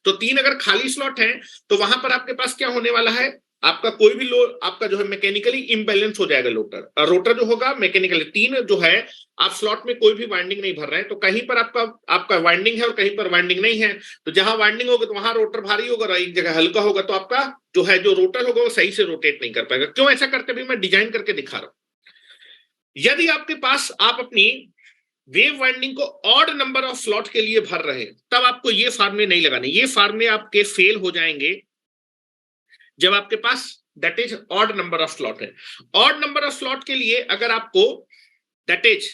तो 3 अगर खाली स्लॉट हैं तो वहां पर आपके पास क्या होने वाला है, आपका कोई भी लोड आपका जो है मैकेनिकली इम्बैलेंस हो जाएगा। रोटर जो होगा मैकेनिकली, 3 जो है आप स्लॉट में कोई भी वाइंडिंग नहीं भर रहे हैं, तो कहीं पर आपका वाइंडिंग है और कहीं पर वाइंडिंग नहीं है। तो जहां वाइंडिंग होगा तो वहां रोटर भारी होगा और एक जगह हल्का होगा, तो आपका जो है जो रोटर होगा वो सही से रोटेट नहीं कर पाएगा। क्यों ऐसा करते भी मैं डिजाइन करके दिखा रहा हूं। यदि आपके पास आप अपनी वेव वाइंडिंग को ऑड नंबर ऑफ स्लॉट के लिए भर रहे हैं तब आपको ये फार्मूले नहीं लगाने। ये फार्मूले आपके फेल हो जाएंगे जब आपके पास that is odd number of slot है। ऑड नंबर ऑफ स्लॉट के लिए अगर आपको दैट इज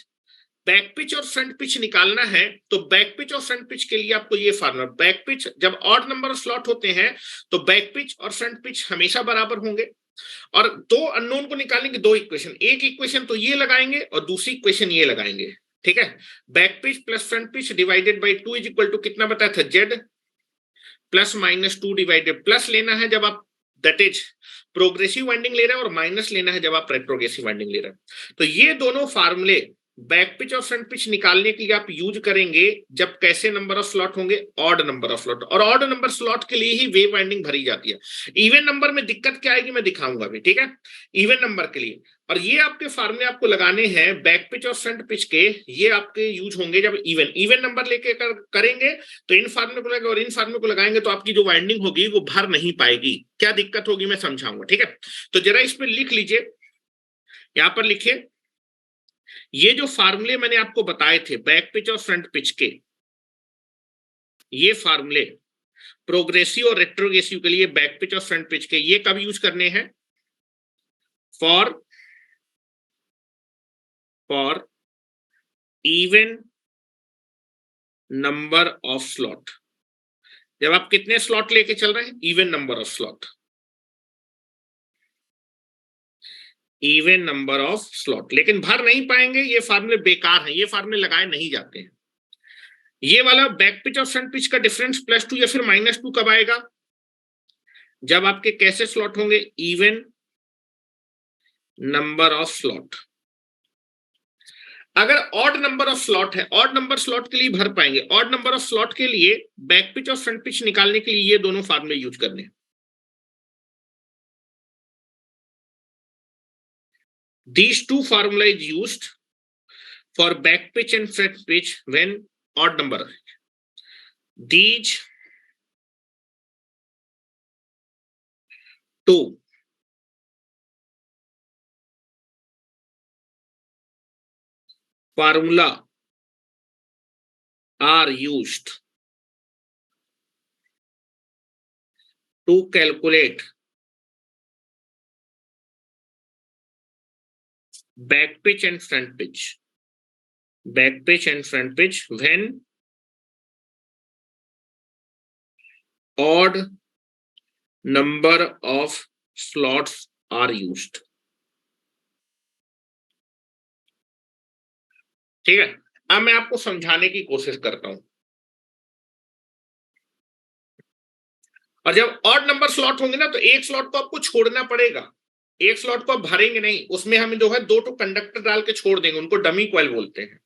बैक पिच और फ्रंट पिच निकालना है तो बैक पिच और फ्रंट पिच के लिए आपको ये फार्मूला, बैक पिच जब ऑड नंबर ऑफ स्लॉट होते हैं तो बैक पिच और फ्रंट पिच हमेशा बराबर होंगे, और 2 अननोन को निकालने की 2 इक्वेशन, एक इक्वेशन तो ये लगाएंगे और दूसरी इक्वेशन ये लगाएंगे। ठीक है, back pitch plus front pitch divided by 2 is equal to कितना बताया था, Z +-2 डिवाइडेड, प्लस लेना है जब आप दैट इज प्रोग्रेसिव वाइंडिंग ले रहे हैं और माइनस लेना है जब आप रेट्रोग्रेसिव वाइंडिंग ले रहे हैं। तो ये दोनों फार्मूले बैक पिच और फ्रंट पिच निकालने के लिए आप यूज करेंगे जब कैसे नंबर ऑफ स्लॉट होंगे, ऑड नंबर ऑफ स्लॉट, और ऑड नंबर स्लॉट के लिए ही वेव वाइंडिंग भरी जाती है। इवन नंबर में दिक्कत क्या आएगी मैं दिखाऊंगा अभी, ठीक है, इवन नंबर के लिए। और ये आपके फार्मूले आपको लगाने हैं बैक पिच और फ्रंट पिच के, ये आपके यूज होंगे जब इवन नंबर लेके करेंगे तो इन फार्मूले को लगाएंगे, और इन फार्मूले को लगाएंगे तो आपकी जो वाइंडिंग होगी वो भर नहीं पाएगी। क्या दिक्कत होगी मैं समझाऊंगा, ठीक है। तो जरा इस पर लिख लीजिए, यहां पर लिखिए, ये जो फार्मूले मैंने आपको बताए थे बैक पिच और फ्रंट पिच के, ये फार्मूले प्रोग्रेसिव और रेट्रोग्रेसिव के लिए बैक पिच और फ्रंट पिच के, ये कब यूज करने हैं? For even number of slot. जब आप कितने स्लॉट लेके चल रहे हैं? Even number of slot, even number of slot. लेकिन भर नहीं पाएंगे, ये फार्मूले बेकार हैं, ये फार्मूले लगाए नहीं जाते हैं। ये वाला बैक पिच और फ्रंट पिच का डिफरेंस +2 या फिर -2 कब आएगा? जब आपके कैसे स्लॉट होंगे? Even number of slot. अगर ऑड नंबर ऑफ स्लॉट है, ऑड नंबर स्लॉट के लिए भर पाएंगे। ऑड नंबर ऑफ स्लॉट के लिए बैक पिच और फ्रंट पिच निकालने के लिए ये दोनों फार्मूले यूज करने हैं। These two formula is used for back pitch and front pitch when odd number. These two formula are used to calculate back pitch and front pitch. Back pitch and front pitch when odd number of slots are used. ठीक है, अब मैं आपको समझाने की कोशिश करता हूं। और जब ऑड नंबर स्लॉट होंगे ना तो एक स्लॉट को आपको छोड़ना पड़ेगा, एक स्लॉट को आप भरेंगे नहीं, उसमें हम जो है 2 कंडक्टर डाल के छोड़ देंगे, उनको डमी कॉइल बोलते हैं,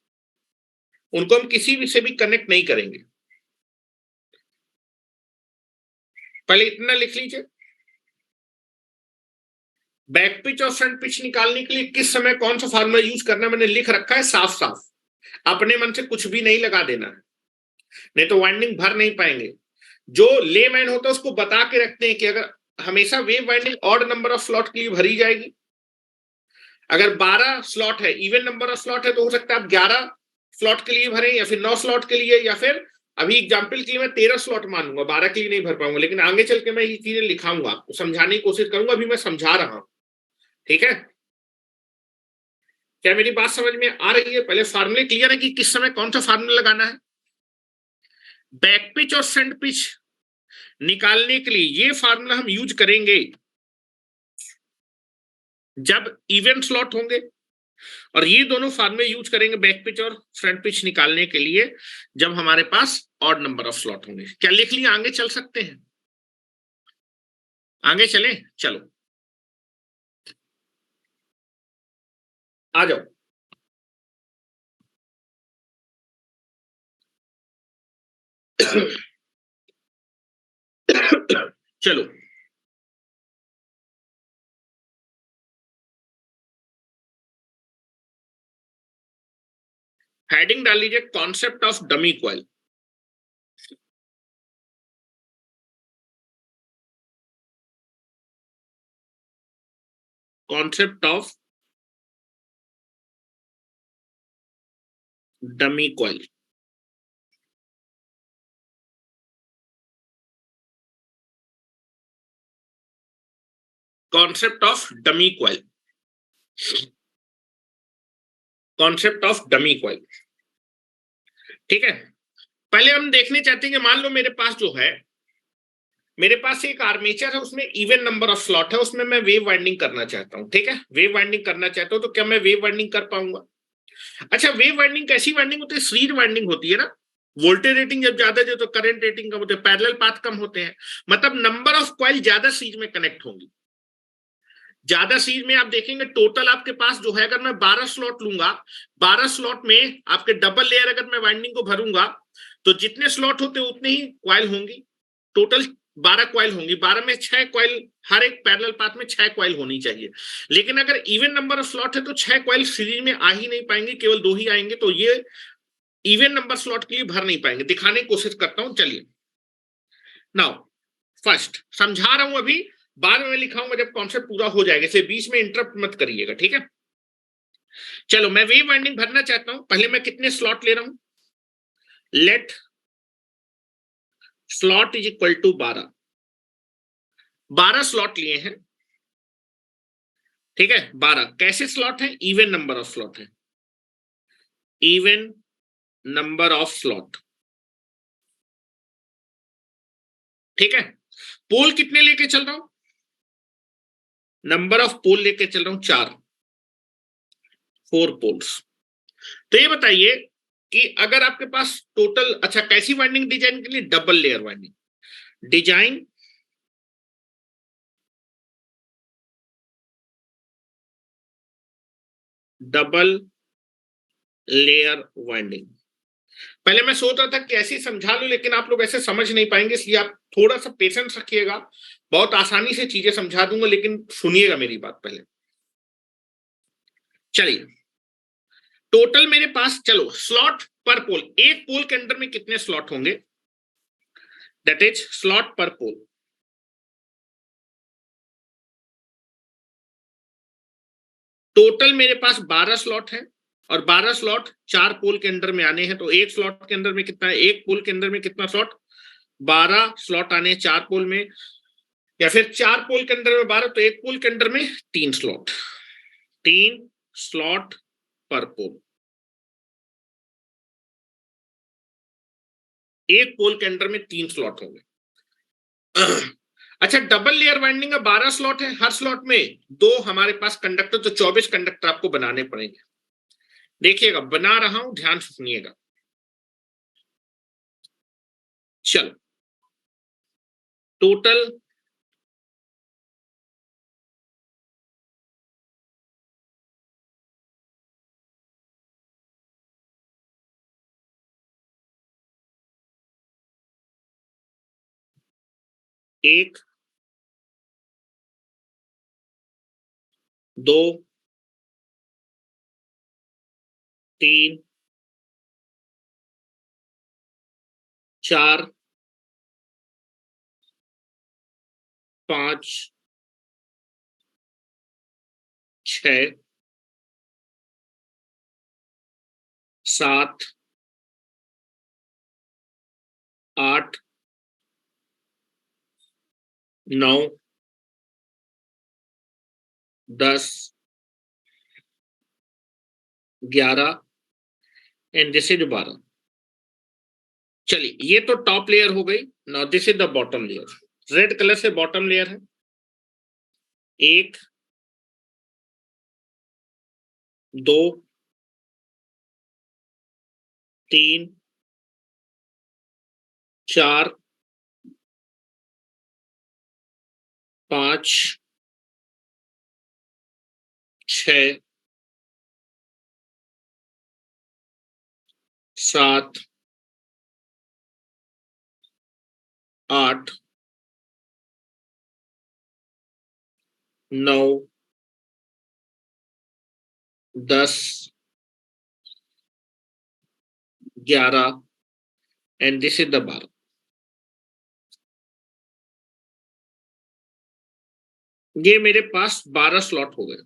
उनको हम किसी भी से भी कनेक्ट नहीं करेंगे। पहले इतना लिख लीजिए, बैक पिच और फ्रंट पिच निकालने के लिए किस समय कौन सा फार्मूला यूज करना मैंने लिख रखा है साफ साफ, अपने मन से कुछ भी नहीं लगा देना है, नहीं तो वाइंडिंग भर नहीं पाएंगे। जो लेमैन होता है उसको बता के रखते हैं कि अगर हमेशा wave winding odd number of slot के लिए भरी जाएगी। अगर 12 स्लॉट है, इवन नंबर ऑफ स्लॉट है, तो हो सकता है आप 11 स्लॉट के लिए भरें या फिर 9 स्लॉट के लिए, या फिर अभी एग्जाम्पल के लिए मैं 13 स्लॉट मानूंगा, 12 के लिए नहीं भर पाऊंगा, लेकिन आगे चल के मैं ये चीजें लिखाऊंगा, समझाने की कोशिश करूंगा, अभी मैं समझा रहा हूं, ठीक है। क्या मेरी बात समझ में आ रही है? पहले फार्मूले क्लियर है कि किस समय कौन सा फार्मूला लगाना है। बैक पिच और फ्रंट पिच निकालने के लिए ये फार्मूला हम यूज करेंगे जब इवन स्लॉट होंगे, और ये दोनों फार्मूले यूज करेंगे बैक पिच और फ्रंट पिच निकालने के लिए जब हमारे पास ऑड नंबर ऑफ स्लॉट होंगे। क्या लिख लिया? आगे चल सकते हैं? आगे चलें? चलो आ जाओ। चलो हेडिंग डाल लीजिए, concept of dummy coil. Concept of dummy coil. Concept of dummy coil, concept of dummy coil, ठीक है। पहले हम देखने चाहते हैं कि मान लो मेरे पास जो है, मेरे पास एक आर्मेचर है, उसमें इवन नंबर ऑफ स्लॉट है, उसमें मैं वेव वाइंडिंग करना चाहता हूं, ठीक है, वेव वाइंडिंग करना चाहता हूं, तो क्या मैं वेव वाइंडिंग कर पाऊंगा? अच्छा, वेव वाइंडिंग कैसी वाइंडिंग होती है? सीरीज वाइंडिंग होती है ना। वोल्टेज रेटिंग जब ज्यादा है तो करंट रेटिंग कम होते हैं, पैरेलल पाथ कम होते हैं, मतलब नंबर ऑफ कॉइल ज्यादा सीरीज में कनेक्ट होंगी। ज्यादा सीरीज में आप देखेंगे टोटल आपके पास जो है, अगर मैं 12 स्लॉट लूंगा, 12 स्लॉट में आपके डबल लेयर अगर मैं वाइंडिंग को भरूंगा तो जितने स्लॉट होते हैं उतने ही क्वाइल होंगी, टोटल 12 क्वाइल होंगी, 12 में 6 क्वाइल, हर एक पैरेलल पाथ में 6 क्वाइल होनी चाहिए। लेकिन अगर इवन नंबर ऑफ स्लॉट है तो 6 क्वाइल सीरीज में आ ही नहीं पाएंगे, केवल 2 ही आएंगे, तो ये इवन नंबर स्लॉट के लिए भर नहीं पाएंगे। दिखाने की कोशिश करता हूं, चलिए। नाउ फर्स्ट समझा रहा हूं अभी, बाद में लिखाऊंगा जब कॉन्सेप्ट पूरा हो जाएगा, इसे बीच में इंटरप्ट मत करिएगा, ठीक है। चलो मैं वेव वाइंडिंग भरना चाहता हूं, पहले मैं कितने स्लॉट ले रहा हूं, let slot is equal to 12, 12 slot लिए हैं, ठीक है। 12 कैसे स्लॉट है, इवन नंबर ऑफ स्लॉट है, इवन नंबर ऑफ स्लॉट, ठीक है। पोल कितने लेके चल रहा हूं, नंबर ऑफ पोल लेके चल रहा हूं 4, 4 पोल्स। तो ये बताइए कि अगर आपके पास टोटल, अच्छा कैसी वाइंडिंग डिजाइन के लिए, double layer winding design, double layer winding. पहले मैं सोच रहा था कि ऐसे समझा लूं, लेकिन आप लोग ऐसे समझ नहीं पाएंगे, इसलिए आप थोड़ा सा पेशेंस रखिएगा, बहुत आसानी से चीजें समझा दूंगा, लेकिन सुनिएगा मेरी बात पहले। चलिए टोटल मेरे पास, चलो स्लॉट पर पोल, एक पोल के अंदर में कितने स्लॉट होंगे, दैट इज स्लॉट पर पोल। टोटल मेरे पास 12 स्लॉट है और 12 स्लॉट 4 पोल के अंदर में आने हैं, तो एक स्लॉट के अंदर में कितना है, एक पोल के अंदर में कितना स्लॉट, 12 स्लॉट आने हैं 4 पोल में, या फिर 4 पोल के अंदर में 12, तो एक पोल के अंदर में 3 स्लॉट, 3 स्लॉट पर पोल, एक पोल के अंदर में 3 स्लॉट होंगे। अच्छा डबल लेयर वाइंडिंग का 12 स्लॉट है, हर स्लॉट में 2 हमारे पास कंडक्टर, तो 24 कंडक्टर आपको बनाने पड़ेंगे। देखिएगा बना रहा हूं, ध्यान से सुनिएगा। चलो टोटल एक, 2, 3, 4, 5, 6, 7, 8, 9, 10, 11 एंड दिस इज 12। चलिए ये तो टॉप लेयर हो गई, now this is the bottom layer, red colour से बॉटम लेयर है, 1, 2, 3, 4, 5, 6, 7, 8, 9, 10, 11 एंड दिस इज द 12। ये मेरे पास 12 स्लॉट हो गए।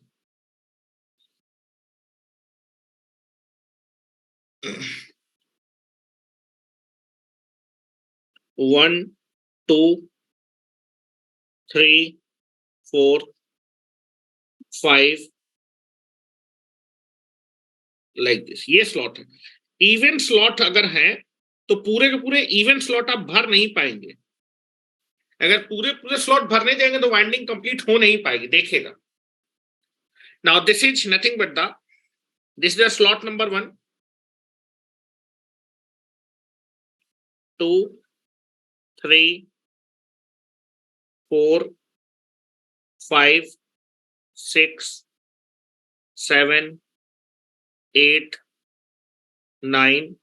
1, 2, 3, 4, 5 लाइक दिस, ये स्लॉट है। इवन स्लॉट अगर है तो पूरे के पूरे इवन स्लॉट आप भर नहीं पाएंगे, अगर पूरे पूरे स्लॉट भरने जाएंगे तो वाइंडिंग कंप्लीट हो नहीं पाएगी, देखिएगा। Now this is nothing but the, this is the slot number 1, 2, 3, 4, 5, 6, 7, 8, 9,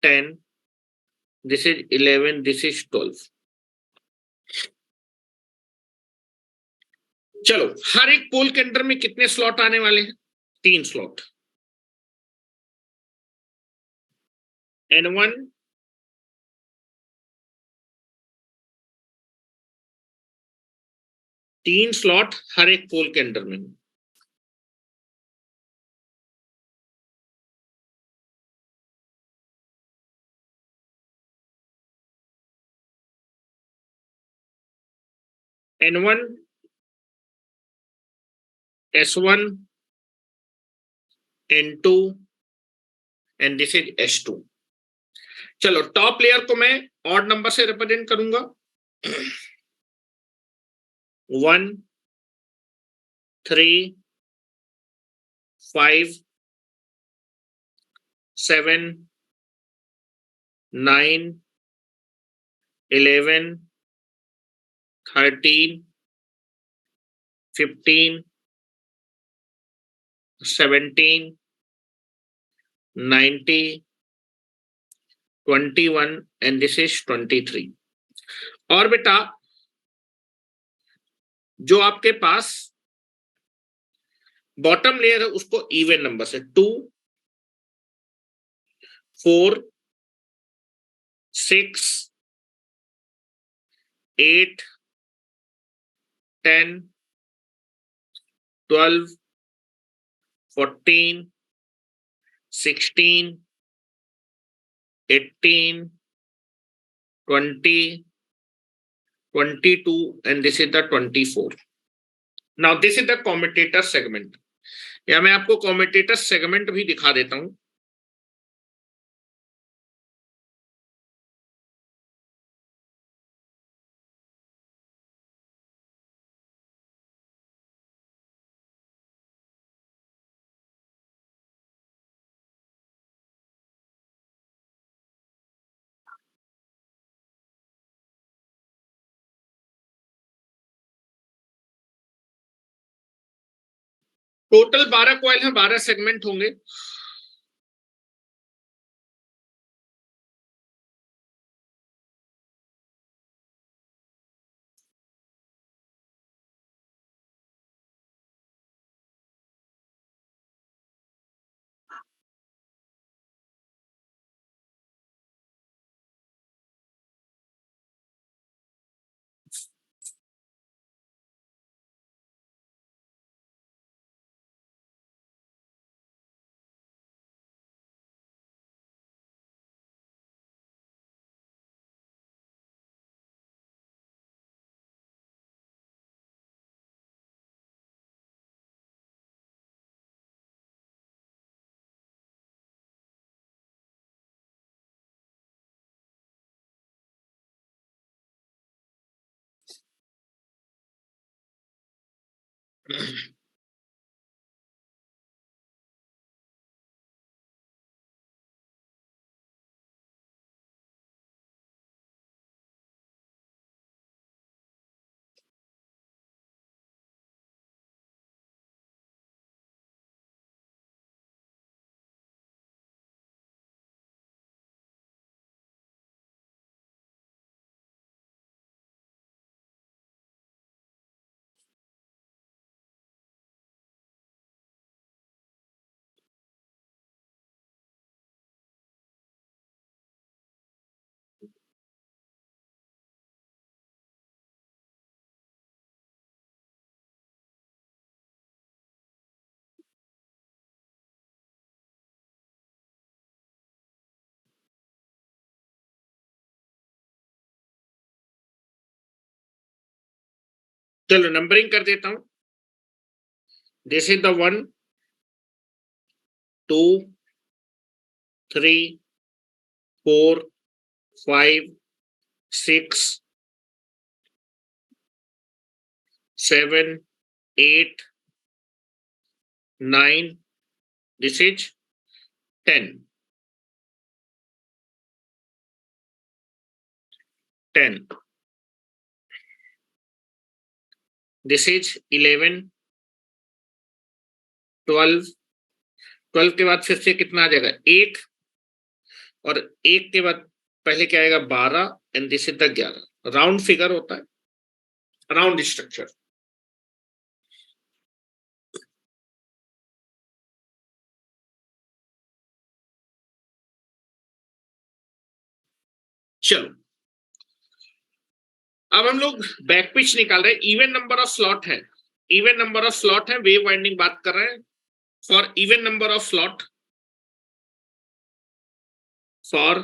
10. This is 11. This is 12. चलो, हर एक पोल के अंदर में कितने स्लॉट आने वाले हैं? 3 स्लॉट. N1, तीन स्लॉट हर एक पोल के अंदर में. N1, S1, N2 and this is S2. चलो, टॉप लेयर को मैं ऑड नंबर से रिप्रेजेंट करूंगा. 1, 3, 5, 7, 9, 11, 13, 15, 17, 90, 21 एंड दिस इज 23. और बेटा, जो आपके पास बॉटम लेयर है उसको इवन नंबर से 2, 4, 6, 8, 10, 12, 14, 16, 18, 20, 22 and this is the 24. Now this is the commutator segment. या मैं आपको कॉम्यूटेटर सेगमेंट भी दिखा देता हूं. टोटल 12 कॉइल है, 12 सेगमेंट होंगे. चलो, नंबरिंग कर देता हूं. This is the 1, 2, 3, 4, 5, 6, 7, 8, 9. This is 10. 10. This is 11, 12, 12 के बाद फिर से कितना आ जाएगा 1, और 1 के बाद पहले क्या आएगा 12, and this is the 11। Round figure होता है, राउंड स्ट्रक्चर। चलो अब हम लोग बैक पिच निकाल रहे हैं। इवन नंबर ऑफ स्लॉट है, इवन नंबर ऑफ स्लॉट है, वेव वाइंडिंग बात कर रहे हैं। For even number of slot, for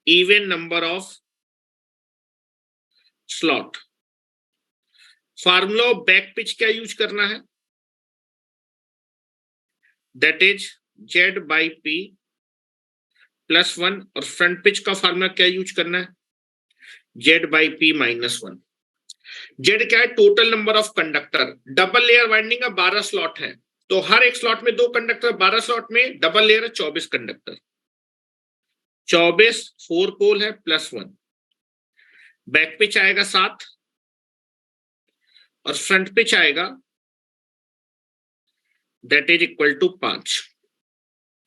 even number of slot, formula of back pitch क्या यूज करना है, that is Z by P +1, और फ्रंट पिच का फार्मूला क्या यूज करना है, जेड बाई पी -1। जेड क्या है, total number of conductor. Double layer winding का 12 स्लॉट है, तो हर एक स्लॉट में 2 कंडक्टर, 12 स्लॉट में डबल लेयर है 24 कंडक्टर, 24 4 पोल है +1। बैक पिच आएगा 7 और फ्रंट पिच आएगा that is equal to 5।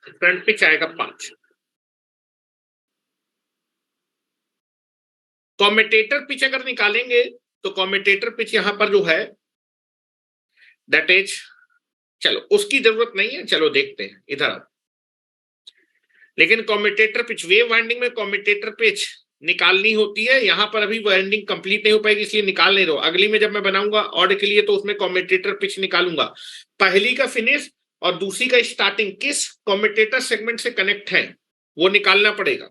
Front pitch आएगा 5। कॉमेटेटर पिच अगर निकालेंगे तो कॉमेटेटर पिच यहां पर जो है दैट इज, चलो उसकी जरूरत नहीं है, चलो देखते हैं इधर। लेकिन कॉमेटेटर पिच, वेव वाइंडिंग में कॉमेटेटर पिच निकालनी होती है। यहां पर अभी वाइंडिंग कंप्लीट नहीं हो पाएगी इसलिए निकाल नहीं रहा। अगली में जब मैं बनाऊंगा ऑड के लिए तो उसमें कॉमेटेटर पिच निकालूंगा। पहली का फिनिश और दूसरी का स्टार्टिंग किस कॉमेटेटर सेगमेंट से कनेक्ट है वो निकालना पड़ेगा।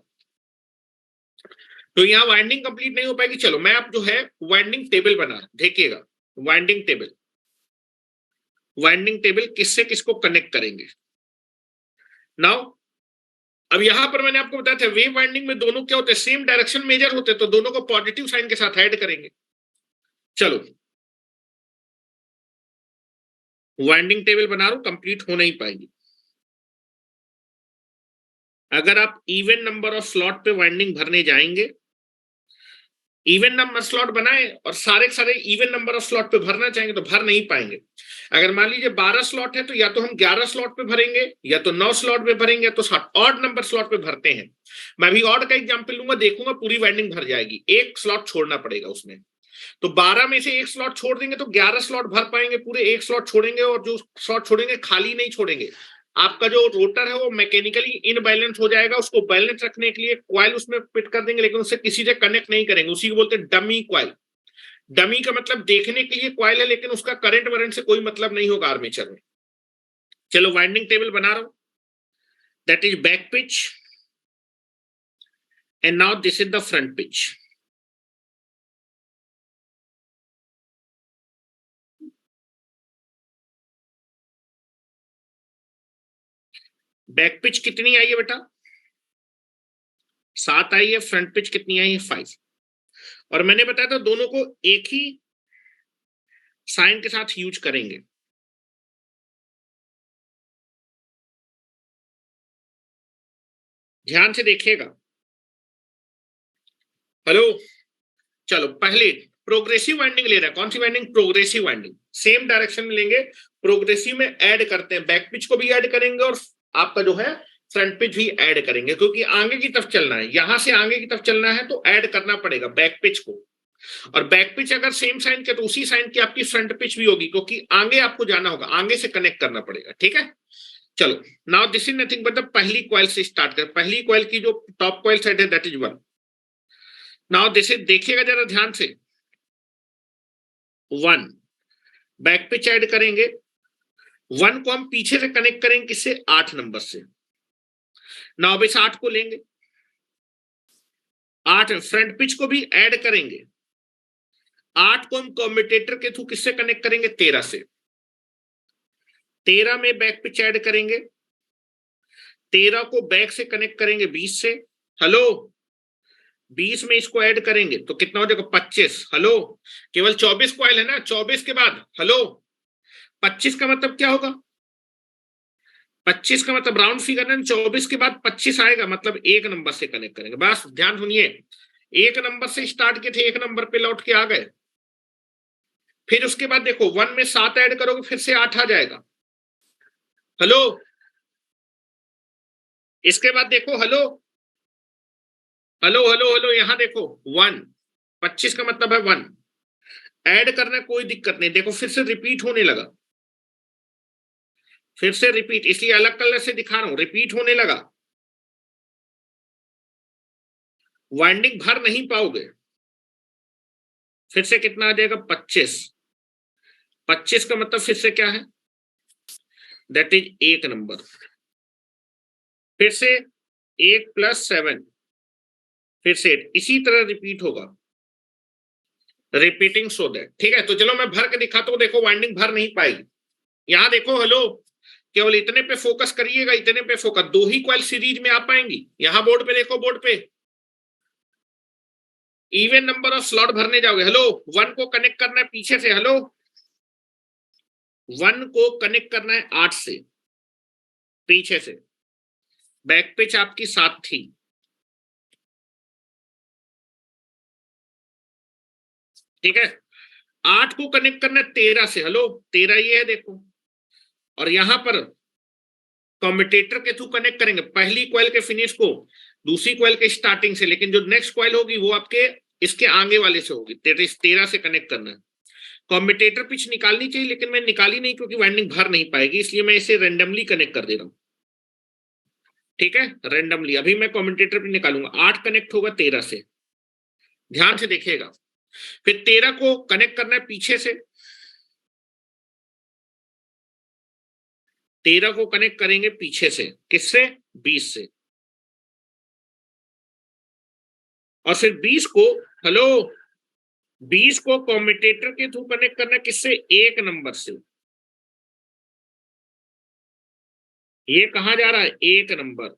तो यहाँ वाइंडिंग कंप्लीट नहीं हो पाएगी। चलो मैं अब जो है वाइंडिंग टेबल बना, देखिएगा वाइंडिंग टेबल, वाइंडिंग टेबल किससे किसको कनेक्ट करेंगे। नाउ अब यहां पर मैंने आपको बताया था वेव वाइंडिंग में दोनों क्या होते हैं, सेम डायरेक्शन मेजर होते हैं, तो दोनों को पॉजिटिव साइन के साथ ऐड करेंगे। चलो वाइंडिंग टेबल बना रहा हूं, कंप्लीट हो नहीं पाएगी। अगर आप इवन नंबर ऑफ स्लॉट पे वाइंडिंग भरने जाएंगे, इवन नंबर स्लॉट बनाए और सारे सारे इवन नंबर ऑफ स्लॉट पे भरना चाहेंगे तो भर नहीं पाएंगे। अगर मान लीजिए 12 स्लॉट है तो या तो हम 11 स्लॉट पे भरेंगे, या तो 9 स्लॉट पे भरेंगे, या तो ऑड नंबर स्लॉट पे भरते हैं। मैं भी ऑड का एग्जांपल लूंगा, देखूंगा पूरी वाइंडिंग भर जाएगी, एक स्लॉट छोड़ना पड़ेगा उसमें। तो 12 में से एक स्लॉट छोड़ देंगे तो 11 स्लॉट भर पाएंगे पूरे, एक स्लॉट छोड़ेंगे और जो स्लॉट छोड़ेंगे खाली नहीं छोड़ेंगे। आपका जो रोटर है वो मैकेनिकली इनबैलेंस हो जाएगा, उसको बैलेंस रखने के लिए कॉइल उसमें फिट कर देंगे, लेकिन उससे किसी से कनेक्ट नहीं करेंगे। उसी को बोलते हैं डमी कॉइल। डमी का मतलब देखने के लिए कॉइल है लेकिन उसका करंट वरेंट से कोई मतलब नहीं होगा आर्मेचर में। चलो वाइंडिंग टेबल बना रहा हूं, that is back pitch and now this is the front pitch. Back pitch कितनी आई है बेटा, 7 आई है। फ्रंट पिच कितनी आई है, 5। और मैंने बताया था दोनों को एक ही साइन के साथ यूज करेंगे। ध्यान से देखिएगा। हेलो, चलो पहले प्रोग्रेसिव वाइंडिंग ले रहा है। कौन सी winding, progressive winding. Same direction में लेंगे, प्रोग्रेसिव में ऐड करते हैं, बैक पिच को भी ऐड करेंगे और आपका जो है फ्रंट पिच भी ऐड करेंगे, क्योंकि आगे की तरफ चलना है, यहां से आगे की तरफ चलना है तो ऐड करना पड़ेगा बैक पिच को। और बैक पिच अगर सेम साइन के तो उसी साइन की आपकी फ्रंट पिच भी होगी, क्योंकि आगे आपको जाना होगा, आगे से कनेक्ट करना पड़ेगा। ठीक है, चलो now this is nothing but the पहली कॉइल से स्टार्ट कर। पहली कॉइल की जो टॉप कॉइल साइड है that is 1। Now this is, देखिएगा जरा ध्यान से, 1 बैक पिच ऐड करेंगे। 1 को हम पीछे से कनेक्ट करेंगे किससे, 8 नंबर से। नाउ अब इस 8 को लेंगे, 8 फ्रंट पिच को भी ऐड करेंगे। 8 को हम कम्यूटेटर के थ्रू किससे कनेक्ट करेंगे, 13 से। 13 में बैक पिच ऐड करेंगे, 13 को बैक से कनेक्ट करेंगे 20 से। हेलो, 20 में इसको ऐड करेंगे तो कितना हो जाएगा, 25। हेलो, केवल 24 कॉइल है ना, 24 के बाद हेलो 25 का मतलब क्या होगा, 25 का मतलब राउंड फिगर है, 24 के बाद 25 आएगा, मतलब 1 नंबर से कनेक्ट करेंगे। बस ध्यान सुनिए, 1 नंबर से स्टार्ट किए थे, 1 नंबर पे लौट के आ गए। फिर उसके बाद देखो 1 में 7 ऐड करोगे फिर से 8 आ जाएगा। हेलो, इसके बाद देखो, हेलो हेलो हेलो हेलो, यहां देखो 1, 25 का मतलब है 1 ऐड करना, कोई दिक्कत नहीं। देखो फिर से रिपीट होने लगा, फिर से रिपीट, इसलिए अलग कलर से दिखा रहा हूं, रिपीट होने लगा। वाइंडिंग भर नहीं पाओगे। फिर से कितना आ जाएगा? 25। 25 का मतलब फिर से क्या है? That is 1 number. फिर से 8 + 7, फिर से इसी तरह रिपीट होगा, रिपीटिंग सो दैट। ठीक है, तो चलो मैं भर के दिखाता हूं। देखो वाइंडिंग भर नहीं पाएगी। यहां देखो, हेलो, केवल इतने पे फोकस करिएगा, इतने पे फोकस। 2 ही कॉइल सीरीज में आ पाएंगी। यहां बोर्ड पे देखो, बोर्ड पे इवन नंबर ऑफ स्लॉट भरने जाओगे। हेलो, 1 को कनेक्ट करना है पीछे से। हेलो, 1 को कनेक्ट करना है 8 से, पीछे से। बैक पिच आपकी 7 थी। ठीक है, 8 को कनेक्ट करना है 13 से। हेलो, 13 ये है देखो। और यहां पर कम्यूटेटर के थ्रू कनेक्ट करेंगे पहली कॉइल के फिनिश को दूसरी कॉइल के स्टार्टिंग से, लेकिन जो नेक्स्ट कॉइल होगी वो आपके इसके आगे वाले से होगी। 13 से कनेक्ट करना है। कम्यूटेटर पिच निकालनी चाहिए, लेकिन मैं निकाली नहीं क्योंकि वाइंडिंग भर नहीं पाएगी, इसलिए मैं इसे रेंडमली कनेक्ट कर दे रहा हूं। ठीक है, रेंडमली अभी मैं कम्यूटेटर पिच निकालूंगा। 8 कनेक्ट होगा 13 से, ध्यान से देखिएगा। फिर 13 को कनेक्ट करना है पीछे से। 13 को कनेक्ट करेंगे पीछे से, किससे? 20 से। और फिर 20 को, हेलो, 20 को कम्यूटेटर के थ्रू कनेक्ट करना है किससे? 1 नंबर से। ये कहां जा रहा है? 1 नंबर।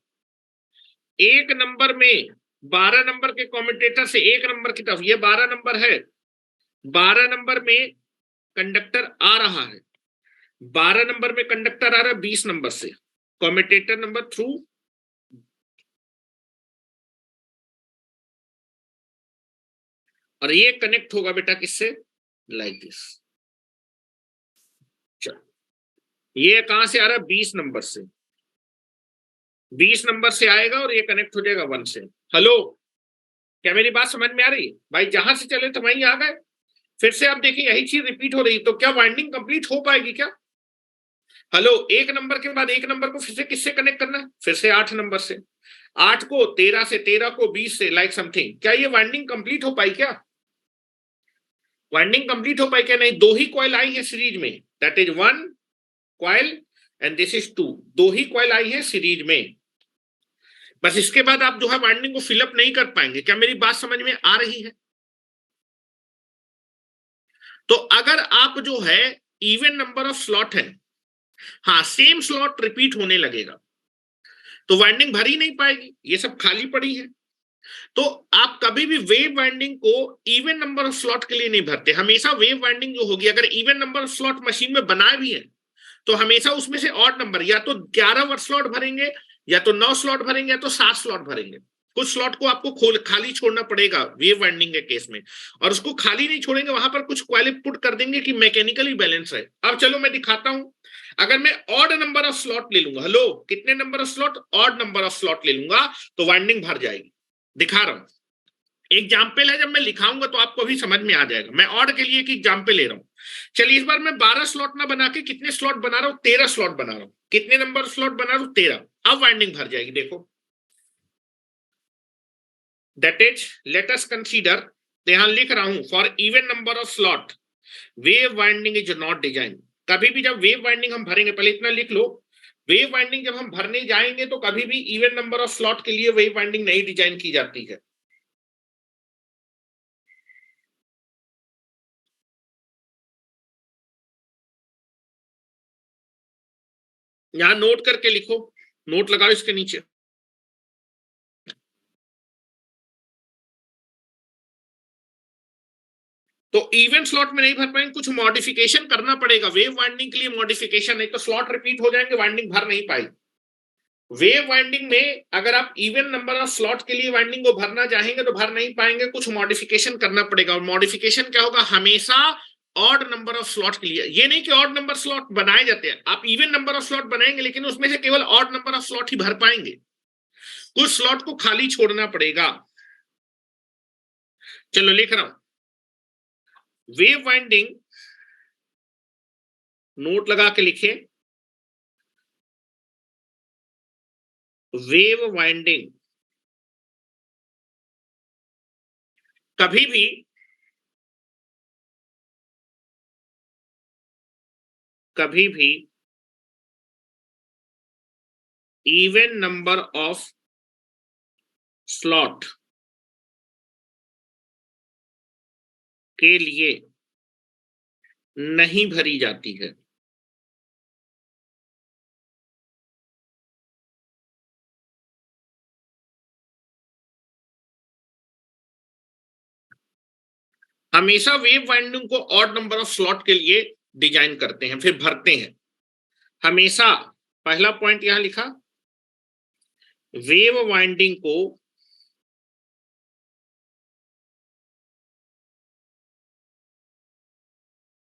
1 नंबर में 12 नंबर के कम्यूटेटर से 1 नंबर की तरफ, ये 12 नंबर है। 12 नंबर में कंडक्टर आ रहा है, 12 नंबर में कंडक्टर आ रहा है 20 नंबर से, कम्यूटेटर नंबर थ्रू। और ये कनेक्ट होगा बेटा किससे? Like this. ये कहां से आ रहा है? 20 नंबर से। 20 नंबर से आएगा और ये कनेक्ट हो जाएगा 1 से। हेलो, क्या मेरी बात समझ में आ रही है भाई? जहां से चले तो वहीं आ गए। फिर से आप देखिए यही चीज रिपीट हो रही, तो क्या वाइंडिंग कंप्लीट हो पाएगी क्या? हेलो, 1 नंबर के बाद 1 नंबर को फिर से किससे कनेक्ट करना है? फिर से 8 नंबर से। 8 को 13 से, 13 को 20 से, लाइक समथिंग। क्या ये वाइंडिंग कंप्लीट हो पाई क्या? वाइंडिंग कंप्लीट हो पाई क्या? नहीं। 2 ही कॉइल आई है सीरीज में, that is 1 coil and this is 2। 2 ही कॉइल आई है सीरीज में। बस इसके बाद आप जो है वाइंडिंग को फिलअप नहीं कर पाएंगे। क्या मेरी बात समझ में आ रही है? तो अगर आप जो है इवन नंबर ऑफ स्लॉट है, हाँ, सेम स्लॉट रिपीट होने लगेगा तो वाइंडिंग भर ही नहीं पाएगी, ये सब खाली पड़ी है। तो आप कभी भी वेव वाइंडिंग को इवन नंबर ऑफ स्लॉट के लिए नहीं भरते। हमेशा वेव वाइंडिंग जो होगी, अगर even number of slot machine में बनाए भी है तो हमेशा उसमें से ऑड नंबर, या तो 11 स्लॉट भरेंगे, या तो 9 स्लॉट भरेंगे, या तो 7 स्लॉट भरेंगे। कुछ स्लॉट को आपको खाली छोड़ना पड़ेगा वेव वाइंडिंग के केस में, और उसको खाली नहीं छोड़ेंगे, वहां पर कुछ कॉइल पुट कर देंगे कि मैकेनिकली बैलेंस है। अब चलो मैं दिखाता हूं। अगर मैं ऑड नंबर ऑफ स्लॉट ले लूंगा, हेलो, कितने number of slot? Odd number of slot ले लूंगा तो वाइंडिंग भर जाएगी। दिखा रहा हूं, एग्जाम्पल है, जब मैं लिखाऊंगा तो आपको भी समझ में आ जाएगा। मैं ऑड के लिए एक एग्जाम्पल ले रहा हूं। चलिए, इस बार मैं 12 स्लॉट ना बना के कितने स्लॉट बना रहा हूं? 13 स्लॉट बना रहा हूं। कितने नंबर स्लॉट बना रहा हूं? 13। अब वाइंडिंग भर जाएगी, देखो। That is, let us consider, यहां लिख रहा हूं, for even number of slot wave winding is not design. कभी भी जब वेव वाइंडिंग हम भरेंगे, पहले इतना लिख लो, वेव वाइंडिंग जब हम भरने जाएंगे तो कभी भी इवन नंबर ऑफ स्लॉट के लिए वेव वाइंडिंग नहीं डिजाइन की जाती है। यहां नोट करके लिखो, नोट लगाओ इसके नीचे। तो इवन स्लॉट में नहीं भर पाएंगे, कुछ मॉडिफिकेशन करना पड़ेगा। वेव वाइंडिंग के लिए मॉडिफिकेशन, नहीं तो स्लॉट रिपीट हो जाएंगे, वाइंडिंग भर नहीं पाएगी। वेव वाइंडिंग में अगर आप इवन नंबर ऑफ स्लॉट के लिए वाइंडिंग को भरना चाहेंगे तो भर नहीं पाएंगे, कुछ मॉडिफिकेशन करना पड़ेगा। और मॉडिफिकेशन क्या होगा? हमेशा ऑड नंबर ऑफ स्लॉट के लिए, ये नहीं कि ऑड नंबर स्लॉट बनाए जाते हैं, आप इवन नंबर ऑफ स्लॉट बनाएंगे लेकिन उसमें से केवल ऑड नंबर ऑफ स्लॉट ही भर पाएंगे, कुछ स्लॉट को खाली छोड़ना पड़ेगा। चलो लिख रहा हूं, वेव वाइंडिंग, नोट लगा के लिखिए, वेव वाइंडिंग कभी भी इवन नंबर ऑफ स्लॉट के लिए नहीं भरी जाती है। हमेशा वेव वाइंडिंग को ऑड नंबर ऑफ स्लॉट के लिए डिजाइन करते हैं फिर भरते हैं हमेशा। पहला पॉइंट यहां लिखा, वेव वाइंडिंग को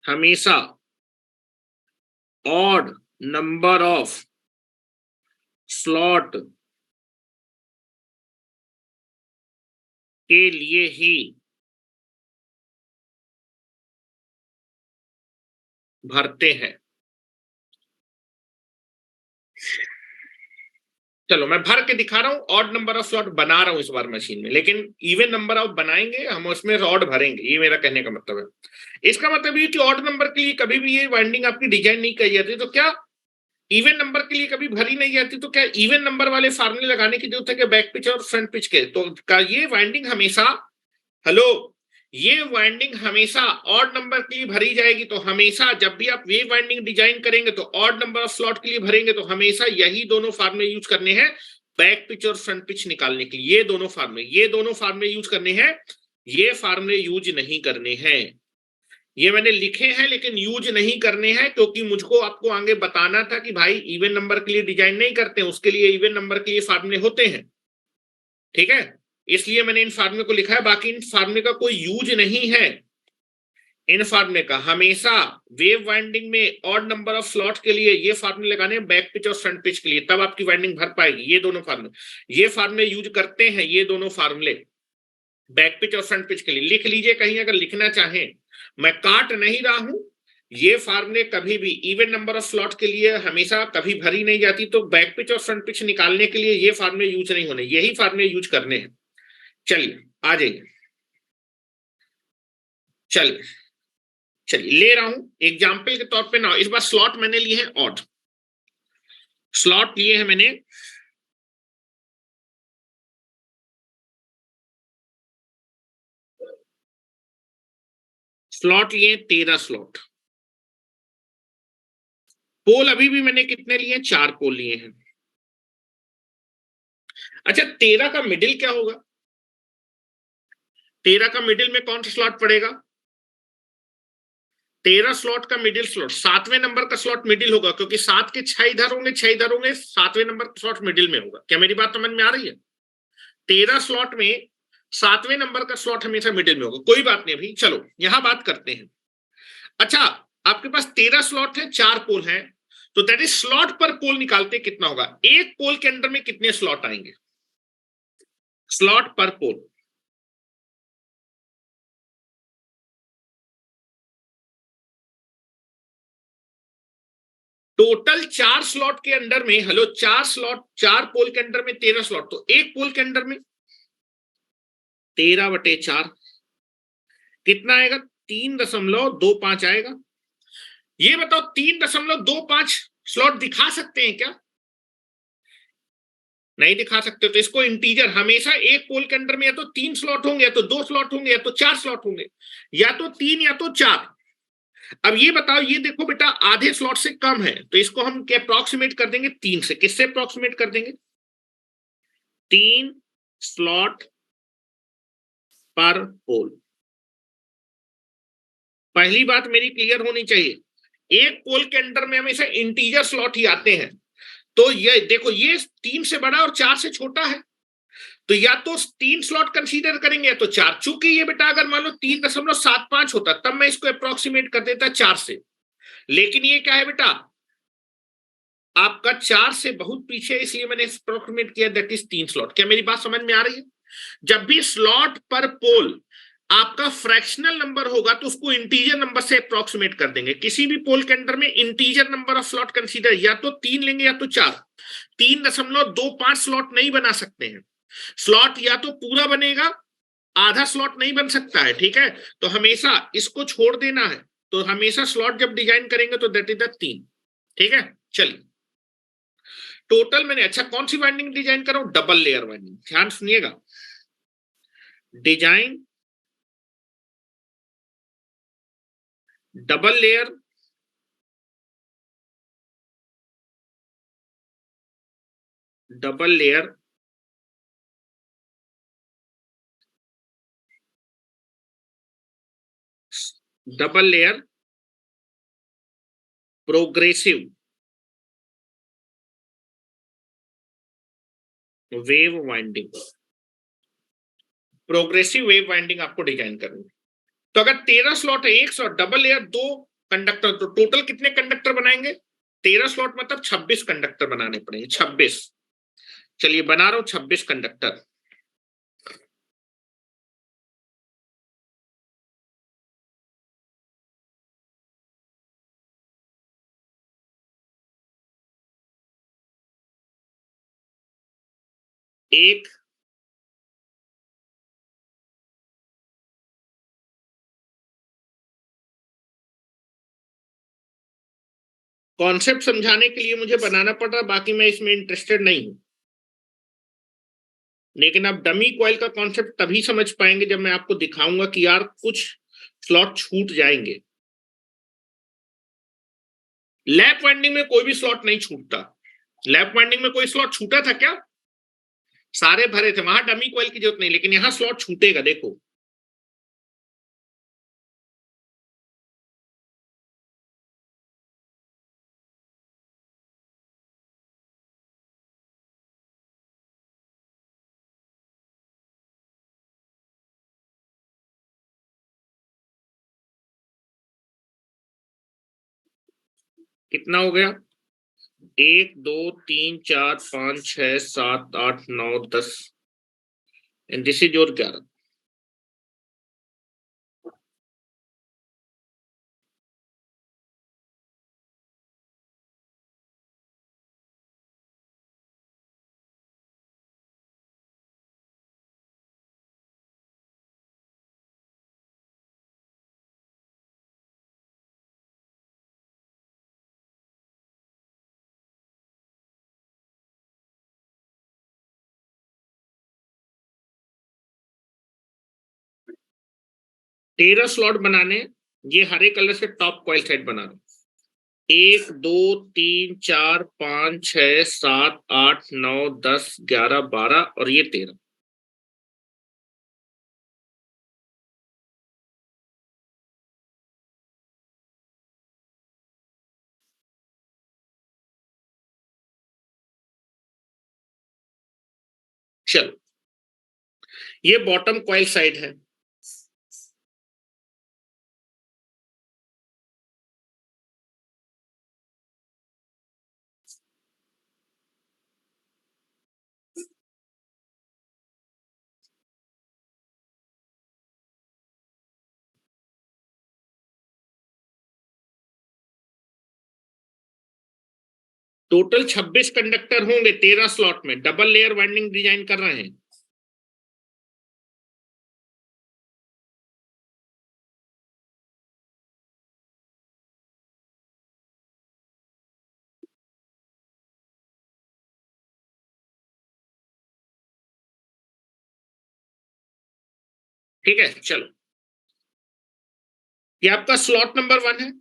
हमेशा ऑड नंबर ऑफ स्लॉट के लिए ही भरते हैं। चलो मैं भर के दिखा रहा हूं, ऑड नंबर ऑफ स्लॉट बना रहा हूं इस बार मशीन में, लेकिन इवन नंबर ऑफ बनाएंगे हम, उसमें ऑड भरेंगे, ये मेरा कहने का मतलब है। इसका मतलब ये कि ऑड नंबर के लिए कभी भी ये वाइंडिंग आपकी डिजाइन नहीं की जाती, तो क्या इवन नंबर के लिए कभी भरी नहीं जाती, तो क्या इवन नंबर वाले फार्मूले लगाने की जरूरत है कि बैक पिच और फ्रंट पिच के? तो क्या ये वाइंडिंग हमेशा, हेलो, ये वाइंडिंग हमेशा ऑड नंबर के लिए भरी जाएगी। तो हमेशा जब भी आप वेव वाइंडिंग डिजाइन करेंगे तो ऑड नंबर ऑफ स्लॉट के लिए भरेंगे, तो हमेशा यही दोनों फार्मूले यूज करने हैं बैक पिच और फ्रंट पिच निकालने के लिए। ये दोनों फार्मूले यूज करने हैं, ये फार्मूले यूज नहीं करने हैं। ये मैंने लिखे हैं लेकिन यूज नहीं करने हैं, क्योंकि मुझको आपको आगे बताना था कि भाई इवन नंबर के लिए डिजाइन नहीं करते, उसके लिए इवन नंबर के लिए फार्मूले होते हैं, ठीक है, इसलिए मैंने इन फार्मूले को लिखा है। बाकी इन फार्मूले का कोई यूज नहीं है, इन फार्मूले का हमेशा वेव वाइंडिंग में ऑड नंबर ऑफ स्लॉट के लिए ये फार्मूले लगाने बैक पिच और फ्रंट पिच के लिए, तब आपकी वाइंडिंग भर पाएगी। ये दोनों फार्मूले, ये फार्मूले यूज करते हैं, ये दोनों फार्मूले बैक पिच और फ्रंट पिच के लिए। लिख लीजिए कहीं अगर लिखना चाहें, मैं काट नहीं रहा हूं। ये फार्मूले कभी भी इवन नंबर ऑफ स्लॉट के लिए हमेशा कभी भरी नहीं जाती, तो बैक पिच और फ्रंट पिच निकालने के लिए ये फार्मूले यूज नहीं होने, यही फार्मूले यूज करने हैं। चलिए आ जाइए, चलिए चलिए ले रहा हूं एग्जाम्पल के तौर पे ना। इस बार स्लॉट मैंने लिए हैं ऑड, स्लॉट लिए हैं मैंने स्लॉट लिए 13 स्लॉट। पोल अभी भी मैंने कितने लिए? 4 पोल लिए हैं। अच्छा 13 का मिडिल क्या होगा? 13 का मिडिल में कौन सा स्लॉट पड़ेगा? 13 स्लॉट का मिडिल स्लॉट 7वें नंबर का स्लॉट मिडिल होगा, क्योंकि 7 के 6 इधर होंगे, 6 इधर होंगे, 7वें नंबर का स्लॉट मिडिल में होगा। क्या मेरी बात समझ में आ रही है? 13 स्लॉट में 7वें नंबर का स्लॉट हमेशा मिडिल में होगा। कोई बात नहीं, अभी चलो यहां बात करते हैं। अच्छा आपके पास 13 स्लॉट है, 4 पोल है, तो दैट इज स्लॉट पर पोल निकालते कितना होगा? एक पोल के अंदर में कितने स्लॉट आएंगे? स्लॉट पर पोल, टोटल 4 स्लॉट के अंदर में, हेलो 4 स्लॉट, 4 पोल के अंदर में 13 स्लॉट, तो एक पोल के अंदर में 13/4 कितना आएगा? 3.25 आएगा। ये बताओ 3.25 स्लॉट दिखा सकते हैं क्या? नहीं दिखा सकते। तो इसको इंटीजर, हमेशा एक पोल के अंदर में या तो 3 स्लॉट होंगे, या तो 2 स्लॉट होंगे, या तो 4 स्लॉट होंगे, या तो 3 या तो 4। अब ये बताओ, ये देखो बेटा आधे स्लॉट से कम है, तो इसको हम क्या अप्रोक्सीमेट कर देंगे? 3 से। किससे अप्रोक्सीमेट कर देंगे? 3 स्लॉट पर पोल। पहली बात मेरी क्लियर होनी चाहिए, एक पोल के अंदर में हमेशा इंटीजर स्लॉट ही आते हैं। तो ये देखो, ये 3 से बड़ा और 4 से छोटा है, तो या तो 3 स्लॉट कंसीडर करेंगे या तो 4। चूंकि ये बेटा अगर मान लो 3.75 होता तब मैं इसको अप्रोक्सीमेट कर देता 4 से, लेकिन ये क्या है बेटा आपका 4 से बहुत पीछे, इसलिए मैंने अप्रोक्सीमेट किया, दैट इज 3 स्लॉट। क्या मेरी बात समझ में आ रही है? जब भी स्लॉट पर पोल आपका फ्रैक्शनल नंबर होगा तो उसको इंटीजर नंबर से अप्रोक्सीमेट कर देंगे। किसी भी पोल के अंदर में integer number of slot consider या तो 3 लेंगे या तो 4। 3.25 स्लॉट नहीं बना सकते हैं। स्लॉट या तो पूरा बनेगा, आधा स्लॉट नहीं बन सकता है, ठीक है? तो हमेशा इसको छोड़ देना है। तो हमेशा स्लॉट जब डिजाइन करेंगे तो दैट इज द 3। ठीक है, चलिए टोटल मैंने, अच्छा कौन सी वाइंडिंग डिजाइन कर रहा हूं? Double layer winding. ध्यान सुनिएगा, design double layer double layer double layer progressive wave winding. Progressive wave winding आपको डिजाइन करनी है। तो अगर 13 स्लॉट है, 1 स्लॉट डबल लेयर 2 कंडक्टर, तो टोटल कितने कंडक्टर बनाएंगे? 13 स्लॉट मतलब 26 कंडक्टर बनाने पड़ेंगे। 26, चलिए बना रहा हूं 26 कंडक्टर। एक कॉन्सेप्ट समझाने के लिए मुझे बनाना पड़ रहा, बाकी मैं इसमें इंटरेस्टेड नहीं हूं। लेकिन आप डमी कॉइल का कॉन्सेप्ट तभी समझ पाएंगे जब मैं आपको दिखाऊंगा कि यार कुछ स्लॉट छूट जाएंगे। लैप वाइंडिंग में कोई भी स्लॉट नहीं छूटता। लैप वाइंडिंग में कोई स्लॉट छूटा था क्या? सारे भरे थे, वहां डमी कॉइल की जरूरत नहीं, लेकिन यहां स्लॉट छूटेगा, देखो। कितना हो गया? 1 2 3 4 5 6 7 8 9 10, एंड दिस इज योर 11। तेरह स्लॉट बनाने, ये हरे कलर से टॉप कॉइल सेट बना दो। 1 2 3 4 5 6 7 8 9 10 11 12 और ये 13। चलो, ये बॉटम कॉइल साइड है। टोटल 26 कंडक्टर होंगे 13 स्लॉट में, डबल लेयर वाइंडिंग डिजाइन कर रहे हैं। ठीक है, चलो ये आपका स्लॉट नंबर 1 है।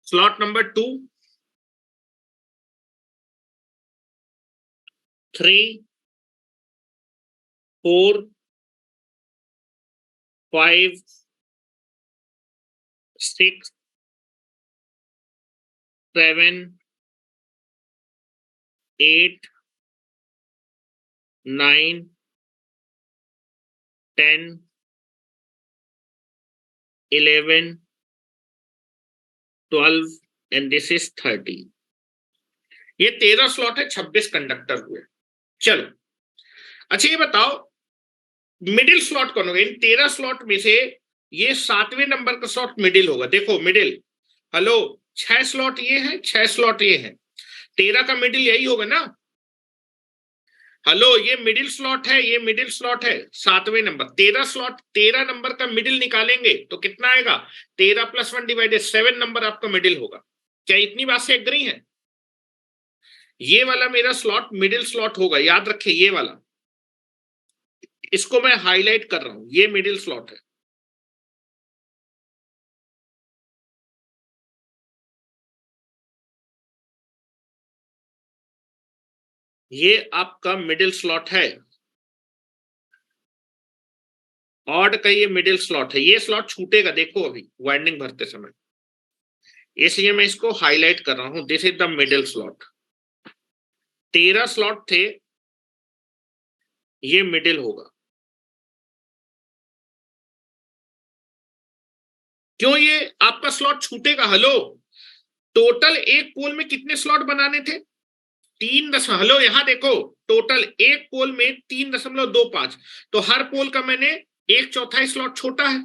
Slot number 2, 3, 4, 5, 6, 7, 8, 9, 10, 11, 12 and this is 30। ये 13 स्लॉट है, 26 कंडक्टर हुए। चलो अच्छा ये बताओ मिडिल स्लॉट कौन होगा इन 13 स्लॉट में से? ये 7वें नंबर का स्लॉट मिडिल होगा। देखो मिडिल, हेलो 6 स्लॉट ये है, 6 स्लॉट ये है, 13 का मिडिल यही होगा ना। हेलो ये मिडिल स्लॉट है, ये मिडिल स्लॉट है, 7वें नंबर। 13 स्लॉट, 13 नंबर का मिडिल निकालेंगे तो कितना आएगा? 13 + 1 / 7 नंबर आपका मिडिल होगा। क्या इतनी बात से एग्री है? ये वाला मेरा स्लॉट मिडिल स्लॉट होगा, याद रखिए ये वाला, इसको मैं हाईलाइट कर रहा हूं, ये मिडिल स्लॉट है। ये आपका मिडिल स्लॉट है, ऑड का ये मिडिल स्लॉट है। ये स्लॉट छूटेगा देखो अभी वाइंडिंग भरते समय, इसलिए मैं इसको हाईलाइट कर रहा हूं। This is the middle slot. 13 slot थे, ये मिडिल होगा। क्यों ये आपका स्लॉट छूटेगा? हेलो टोटल एक पोल में कितने स्लॉट बनाने थे? 3 हेलो यहां देखो, टोटल एक पोल में 3.25, तो हर पोल का मैंने 1/4 स्लॉट छोटा है।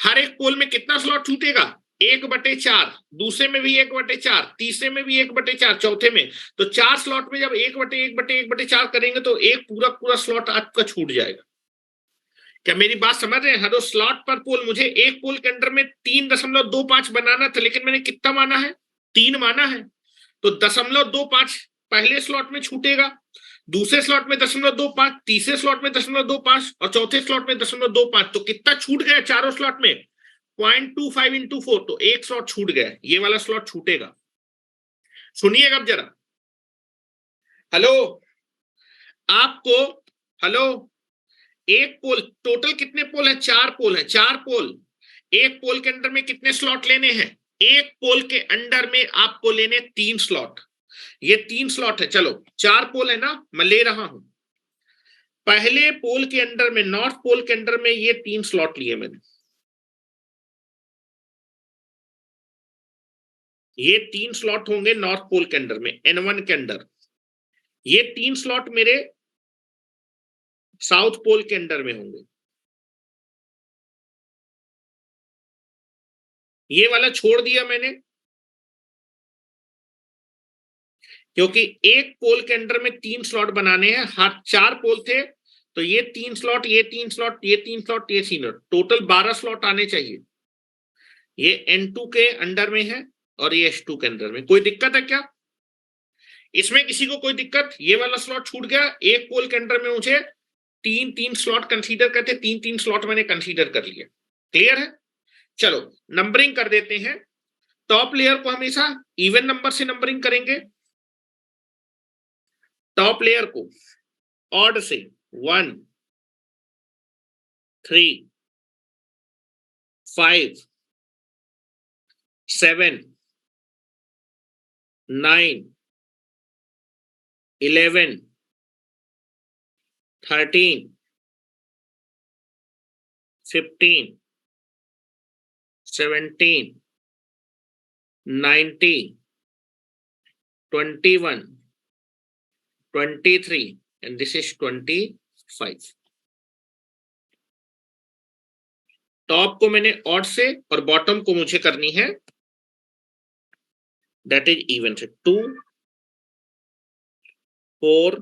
हर एक पोल में कितना स्लॉट छूटेगा? 1/4। दूसरे में भी 1/4, तीसरे में भी 1/4, चौथे में। तो 4 स्लॉट में जब 1/1/1/4 करेंगे तो एक पूरा पूरा स्लॉट आपका छूट जाएगा। क्या मेरी बात समझ रहे हैं? हर स्लॉट पर पोल, मुझे एक पोल के अंदर में 3.25 बनाना था, लेकिन मैंने कितना माना है? 3 माना है। तो 0.25 पहले स्लॉट में छूटेगा, दूसरे स्लॉट में 0.25, तीसरे स्लॉट में 0.25 और चौथे स्लॉट में 0.25। तो कितना छूट गया चारों स्लॉट में? 0.25 × 4, तो एक स्लॉट छूट गया, ये वाला स्लॉट छूटेगा। सुनिएगा अब जरा, हेलो आपको, हेलो एक पोल, टोटल कितने पोल है? 4 पोल है, 4 पोल। एक पोल के अंदर में कितने स्लॉट लेने हैं? एक पोल के अंदर में आपको लेने 3 स्लॉट। ये 3 स्लॉट है, चलो 4 पोल है ना, मैं ले रहा हूं। पहले पोल के अंदर में, नॉर्थ पोल के अंदर में ये 3 स्लॉट लिए मैंने। ये 3 स्लॉट होंगे नॉर्थ पोल के अंदर में, N1 के अंदर। ये 3 स्लॉट मेरे साउथ पोल के अंदर में होंगे। ये वाला छोड़ दिया मैंने, क्योंकि एक पोल के अंदर में 3 स्लॉट बनाने हैं। हर 4 पोल थे, तो ये 3 स्लॉट, ये 3 स्लॉट, ये 3 स्लॉट, ये 3 स्लॉट, टोटल 12 स्लॉट आने चाहिए। ये N2 के अंडर में है और ये S2 के अंदर में। कोई दिक्कत है क्या इसमें? किसी को कोई दिक्कत? ये वाला स्लॉट छूट गया। एक पोल के अंदर में मुझे 3 स्लॉट कंसीडर करते, 3 स्लॉट मैंने कंसीडर कर लिया। क्लियर है? चलो नंबरिंग कर देते हैं। टॉप लेयर को हमेशा इवन नंबर से नंबरिंग करेंगे। टॉप लेयर को ऑड से 1, 3, 5, 7, 9, 11, 13, 15, 17, 19, 21, 23 and this is 25। टॉप को मैंने ऑड से और बॉटम को मुझे करनी है दैट इज इवन से। 2, 4,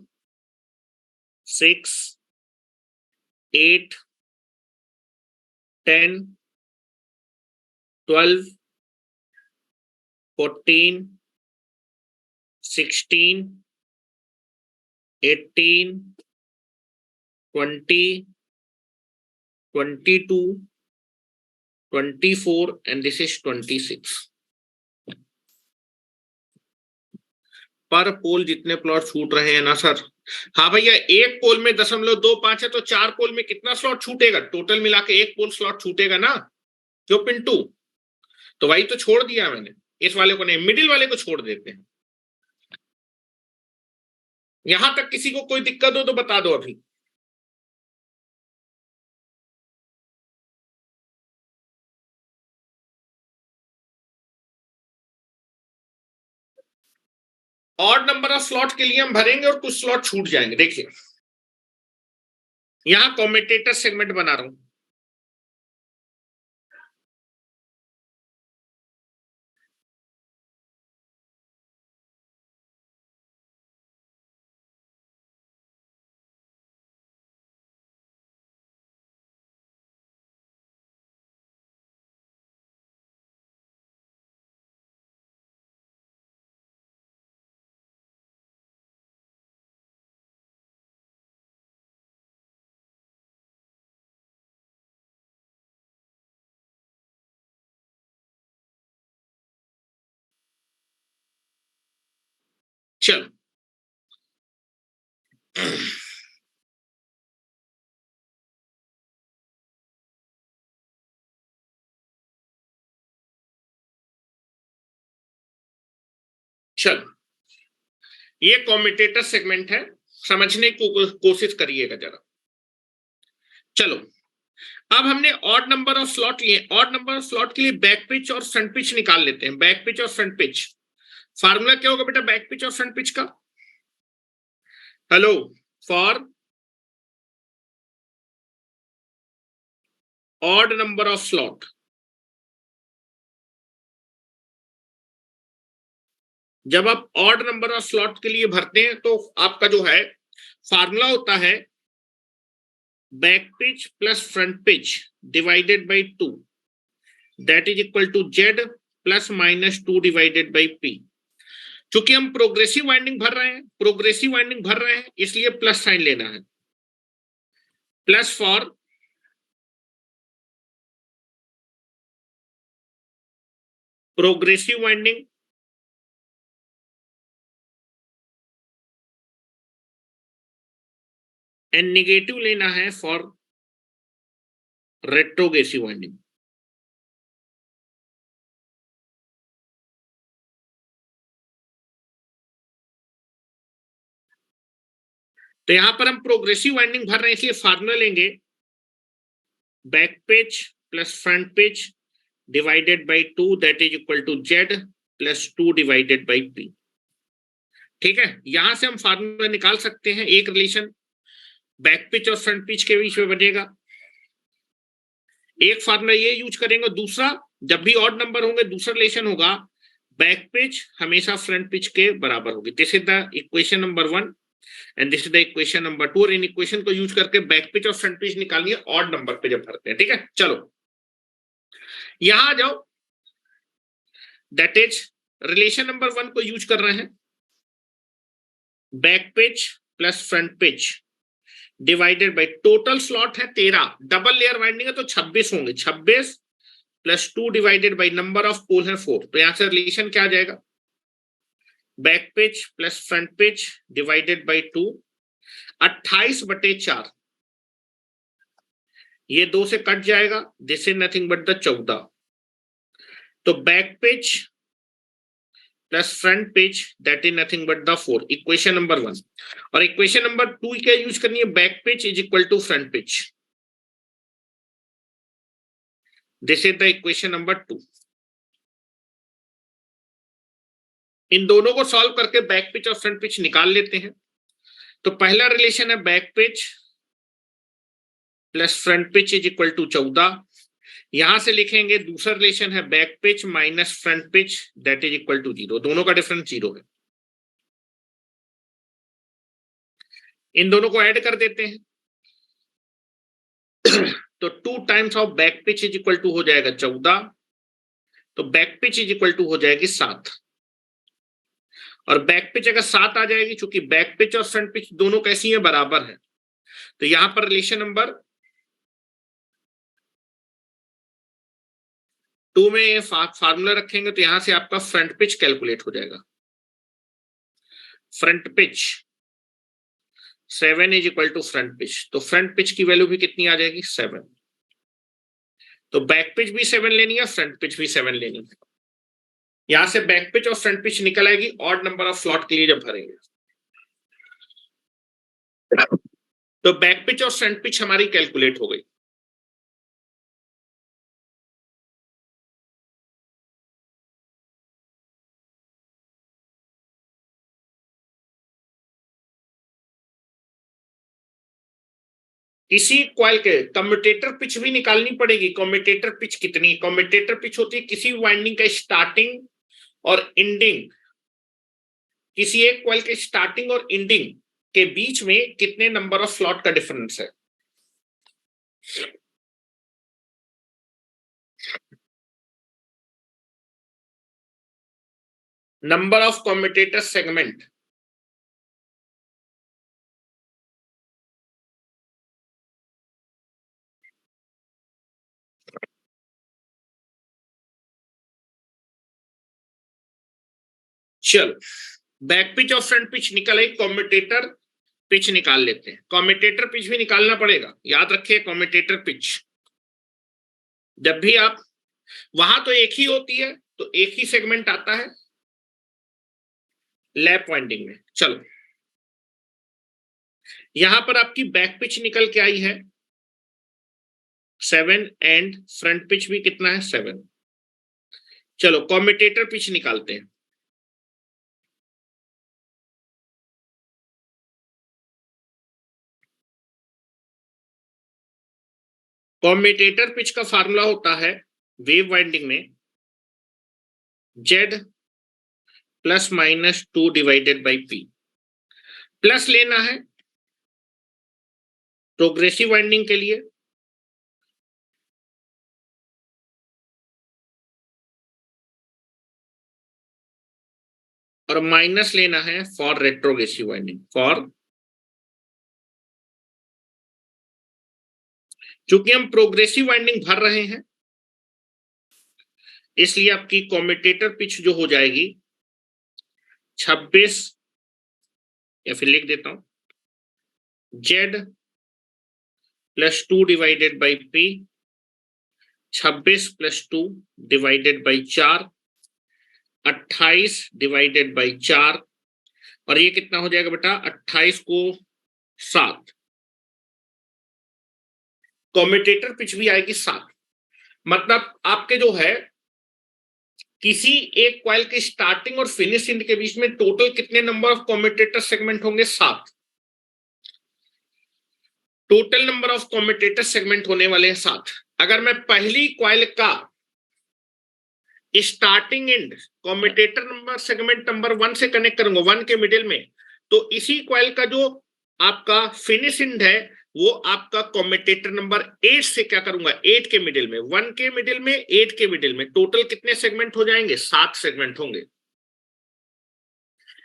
6, 8, 10, 12, 14, 16, 18, 20, 22, 24 and this is 26। पर पोल जितने प्लॉट छूट रहे हैं ना सर? हाँ भैया, एक पोल में 0.25 है, तो 4 पोल में कितना स्लॉट छूटेगा? टोटल मिला के एक पोल स्लॉट छूटेगा ना। क्यों पिंटू? तो वही तो छोड़ दिया मैंने, इस वाले को नहीं, मिडिल वाले को छोड़ देते हैं। यहां तक किसी को कोई दिक्कत हो तो बता दो अभी। ऑड नंबर ऑफ स्लॉट के लिए हम भरेंगे और कुछ स्लॉट छूट जाएंगे। देखिए यहां कॉमेटेटर सेगमेंट बना रहा हूं। चलो चलो, ये कॉमेटेटर सेगमेंट है, समझने को कोशिश करिएगा जरा। चलो अब हमने ऑड नंबर ऑफ स्लॉट लिए, ऑड नंबर ऑफ स्लॉट के लिए बैक पिच और फ्रंट पिच निकाल लेते हैं। बैक पिच और फ्रंट पिच, फार्मूला क्या होगा बेटा बैक पिच और फ्रंट पिच का? Hello, for odd number of slot, जब आप ऑड नंबर ऑफ स्लॉट के लिए भरते हैं तो आपका जो है फार्मूला होता है back pitch plus front pitch divided by 2, that is equal to Z plus minus 2 divided by P. चूंकि हम प्रोग्रेसिव वाइंडिंग भर रहे हैं, प्रोग्रेसिव वाइंडिंग भर रहे हैं, इसलिए प्लस साइन लेना है। Plus for progressive winding and negative लेना है फॉर रेट्रोग्रेसिव वाइंडिंग। तो यहां पर हम प्रोग्रेसिव वाइंडिंग भर रहे हैं, इसलिए फार्मूला लेंगे back pitch plus front pitch divided by 2, that is equal to Z plus 2 divided by P. ठीक है, यहां से हम फार्मूला निकाल सकते हैं, एक रिलेशन बैक पिच और फ्रंट पिच के बीच में बनेगा। एक फार्मूला ये यूज करेंगे, दूसरा जब भी ऑड नंबर होंगे दूसरा रिलेशन होगा बैक पिच हमेशा फ्रंट पिच के बराबर होगी। This is the equation number 1 and this is the equation number 2। और इन इक्वेशन को यूज करके बैक पिच और फ्रंट पिच निकालनी है ऑड नंबर पे जब भरते हैं। ठीक है, चलो यहां आ जाओ, दैट इज रिलेशन नंबर 1 को यूज कर रहे हैं, back pitch plus front pitch divided by total slot है 13, डबल लेयर वाइंडिंग है तो 26 होंगे, 26 plus 2 divided by number of pole है 4। तो यहां से रिलेशन क्या आ जाएगा, back pitch plus front pitch divided by 2, 28/4, ये 2 से कट जाएगा, this is nothing but the 14। तो back pitch plus front pitch that is nothing but the 4, equation number 1। और इक्वेशन नंबर 2 क्या यूज करनी है, back pitch is equal to front pitch, this is the equation number 2। इन दोनों को सॉल्व करके बैक पिच और फ्रंट पिच निकाल लेते हैं। तो पहला रिलेशन है back pitch plus front pitch is equal to 14, यहां से लिखेंगे दूसरा रिलेशन है back pitch minus front pitch that is equal to 0, दोनों का डिफरेंस 0 है। इन दोनों को ऐड कर देते हैं तो 2 times of back pitch is equal to हो जाएगा 14, तो back pitch is equal to हो जाएगी 7। और बैक पिच अगर 7 आ जाएगी, चूंकि बैक पिच और फ्रंट पिच दोनों कैसी है, बराबर है, तो यहां पर रिलेशन नंबर 2 में ये फार्मूला रखेंगे तो यहां से आपका फ्रंट पिच कैलकुलेट हो जाएगा। Front pitch 7 is equal to front pitch, तो फ्रंट पिच की वैल्यू भी कितनी आ जाएगी, 7। तो बैक पिच भी 7 लेनी है, फ्रंट पिच भी 7 लेनी है। यहां से बैक पिच और फ्रंट पिच निकल आएगी ऑड नंबर ऑफ स्लॉट के लिए जब भरेंगे। तो बैक पिच और फ्रंट पिच हमारी कैलकुलेट हो गई। किसी कॉइल के कम्यूटेटर पिच भी निकालनी पड़ेगी। कम्यूटेटर पिच कितनी? कम्यूटेटर पिच होती है किसी वाइंडिंग का स्टार्टिंग और एंडिंग, किसी एक कॉइल के स्टार्टिंग और एंडिंग के बीच में कितने नंबर ऑफ स्लॉट का डिफरेंस है। Number of commutator segment. चलो, बैक पिच और फ्रंट पिच निकल आई, कम्यूटेटर पिच निकाल लेते हैं। कम्यूटेटर पिच भी निकालना पड़ेगा, याद रखिए कम्यूटेटर पिच जब भी आप, वहां तो एक ही होती है तो एक ही सेगमेंट आता है लैप वाइंडिंग में। चलो, यहां पर आपकी बैक पिच निकल के आई है 7 एंड फ्रंट पिच भी कितना है 7। चलो कम्यूटेटर पिच निकालते हैं। कम्यूटेटर पिच का फार्मूला होता है वेव वाइंडिंग में Z plus minus 2 divided by P। Plus लेना है प्रोग्रेसिव वाइंडिंग के लिए, और माइनस लेना है फॉर रेट्रोग्रेसिव वाइंडिंग। फॉर, चूंकि हम प्रोग्रेसिव वाइंडिंग भर रहे हैं इसलिए आपकी कम्यूटेटर पिच जो हो जाएगी 26, या फिर लिख देता हूं Z plus 2 divided by P, 26 plus 2 divided by 4, 28 divided by 4, और ये कितना हो जाएगा बेटा 28 को 7। कम्यूटेटर पिच भी आएगी 7। मतलब आपके जो है किसी एक कॉइल के स्टार्टिंग और फिनिश एंड के बीच में टोटल कितने नंबर ऑफ कम्यूटेटर सेगमेंट होंगे 7। Total number of commutator segment होने वाले हैं 7। अगर मैं पहली कॉइल का starting and commutator number segment number 1 से कनेक्ट करूंगा 1 के मिडिल में, तो इसी कॉइल का जो आपका फिनिश एंड है वो आपका कम्यूटेटर नंबर 8 से क्या करूंगा 8 के मिडिल में, 1 के मिडिल में 8 के मिडिल में, टोटल कितने सेगमेंट हो जाएंगे 7 सेगमेंट होंगे।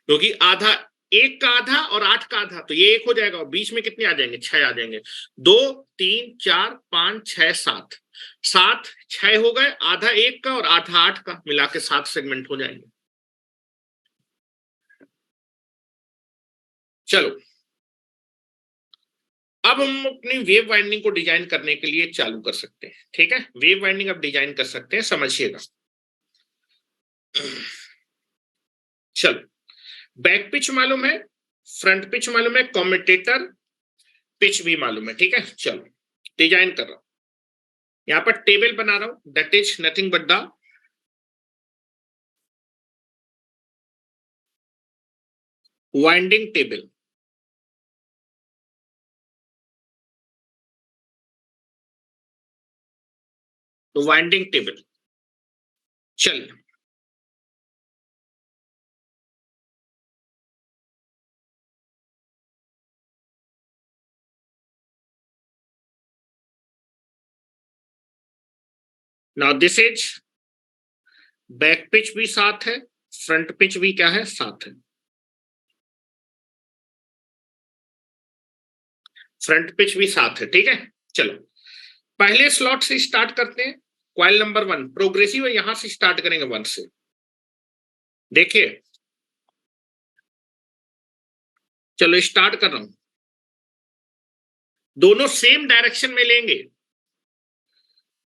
क्योंकि आधा, 1 का आधा और 8 का आधा, तो ये 1 हो जाएगा और बीच में कितने आ जाएंगे 6 आ जाएंगे। 2 3 4 5 6 7, 7 6 हो गए, आधा 1 का और आधा 8 का मिला के 7 सेगमेंट हो जाएंगे। चलो, अब हम अपनी वेव वाइंडिंग को डिजाइन करने के लिए चालू कर सकते हैं। ठीक है, वेव वाइंडिंग अब डिजाइन कर सकते हैं, समझिएगा। चलो, बैक पिच मालूम है, फ्रंट पिच मालूम है, कम्यूटेटर पिच भी मालूम है। ठीक है, चलो डिजाइन कर रहा हूं, यहां पर टेबल बना रहा हूं, that is nothing but the winding table. तो वाइंडिंग टेबल, चलिए now this is back pitch भी 7 है, फ्रंट पिच भी क्या है 7 है, फ्रंट पिच भी 7 है। ठीक है, चलो पहले स्लॉट से स्टार्ट करते हैं। कॉइल नंबर 1 प्रोग्रेसिव है, यहां से स्टार्ट करेंगे 1 से। देखिए, चलो स्टार्ट कर रहा हूं, दोनों सेम डायरेक्शन में लेंगे।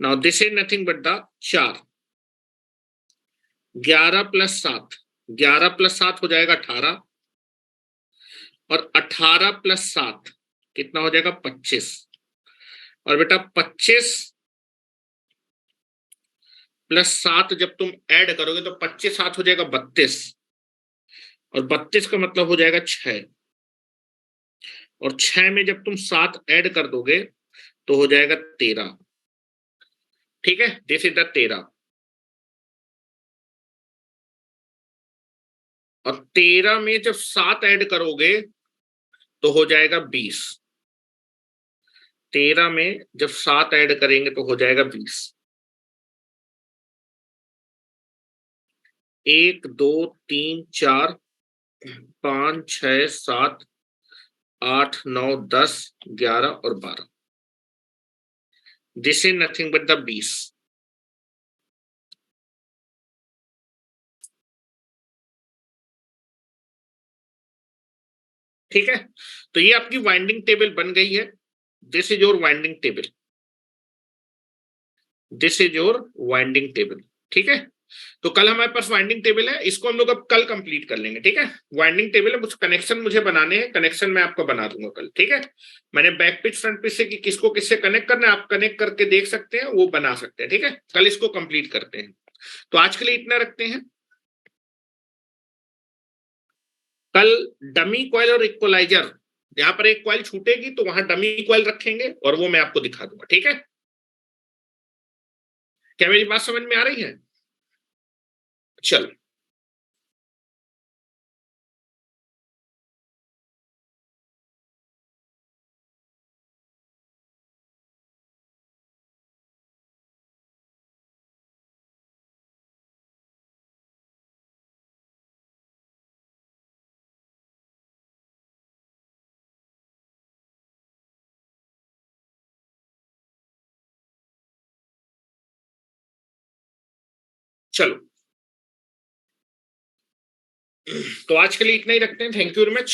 Now this is nothing but the 4, 11 plus 7, 11 plus 7 हो जाएगा 18, और 18 प्लस 7 कितना हो जाएगा 25, और बेटा 25 प्लस 7 जब तुम ऐड करोगे तो 25 7 हो जाएगा 32, और 32 का मतलब हो जाएगा 6, और 6 में जब तुम 7 ऐड कर दोगे तो हो जाएगा 13। ठीक है, दिस इज द 13, और 13 में जब 7 ऐड करोगे तो हो जाएगा 20, 13 में जब 7 ऐड करेंगे तो हो जाएगा 20। 1 2 3 4 5 6 7 8 9 10 11 और 12, this is nothing but the 20। ठीक है, तो ये आपकी वाइंडिंग टेबल बन गई है। This is your winding table, this is your winding table. ठीक है, तो कल हमारे पास वाइंडिंग टेबल है, इसको हम लोग अब कल कंप्लीट कर लेंगे। ठीक है, वाइंडिंग टेबल है, कुछ कनेक्शन मुझे बनाने हैं, कनेक्शन मैं आपको बना दूंगा कल। ठीक है, मैंने बैक पिच फ्रंट पिच से कि किसको किससे कनेक्ट करना है, आप कनेक्ट करके देख सकते हैं, वो बना सकते हैं। ठीक है, कल इसको कंप्लीट करते हैं, तो आज के लिए इतना रखते हैं। कल डमी कॉइल और इक्वलाइजर, जहां पर एक कॉइल छूटेगी तो वहां डमी कॉइल रखेंगे और वो मैं आपको दिखा दूंगा। ठीक है, क्या मेरी बात समझ में आ रही है? चलो, चलो, तो आज के लिए इतना ही रखते हैं। Thank you very much.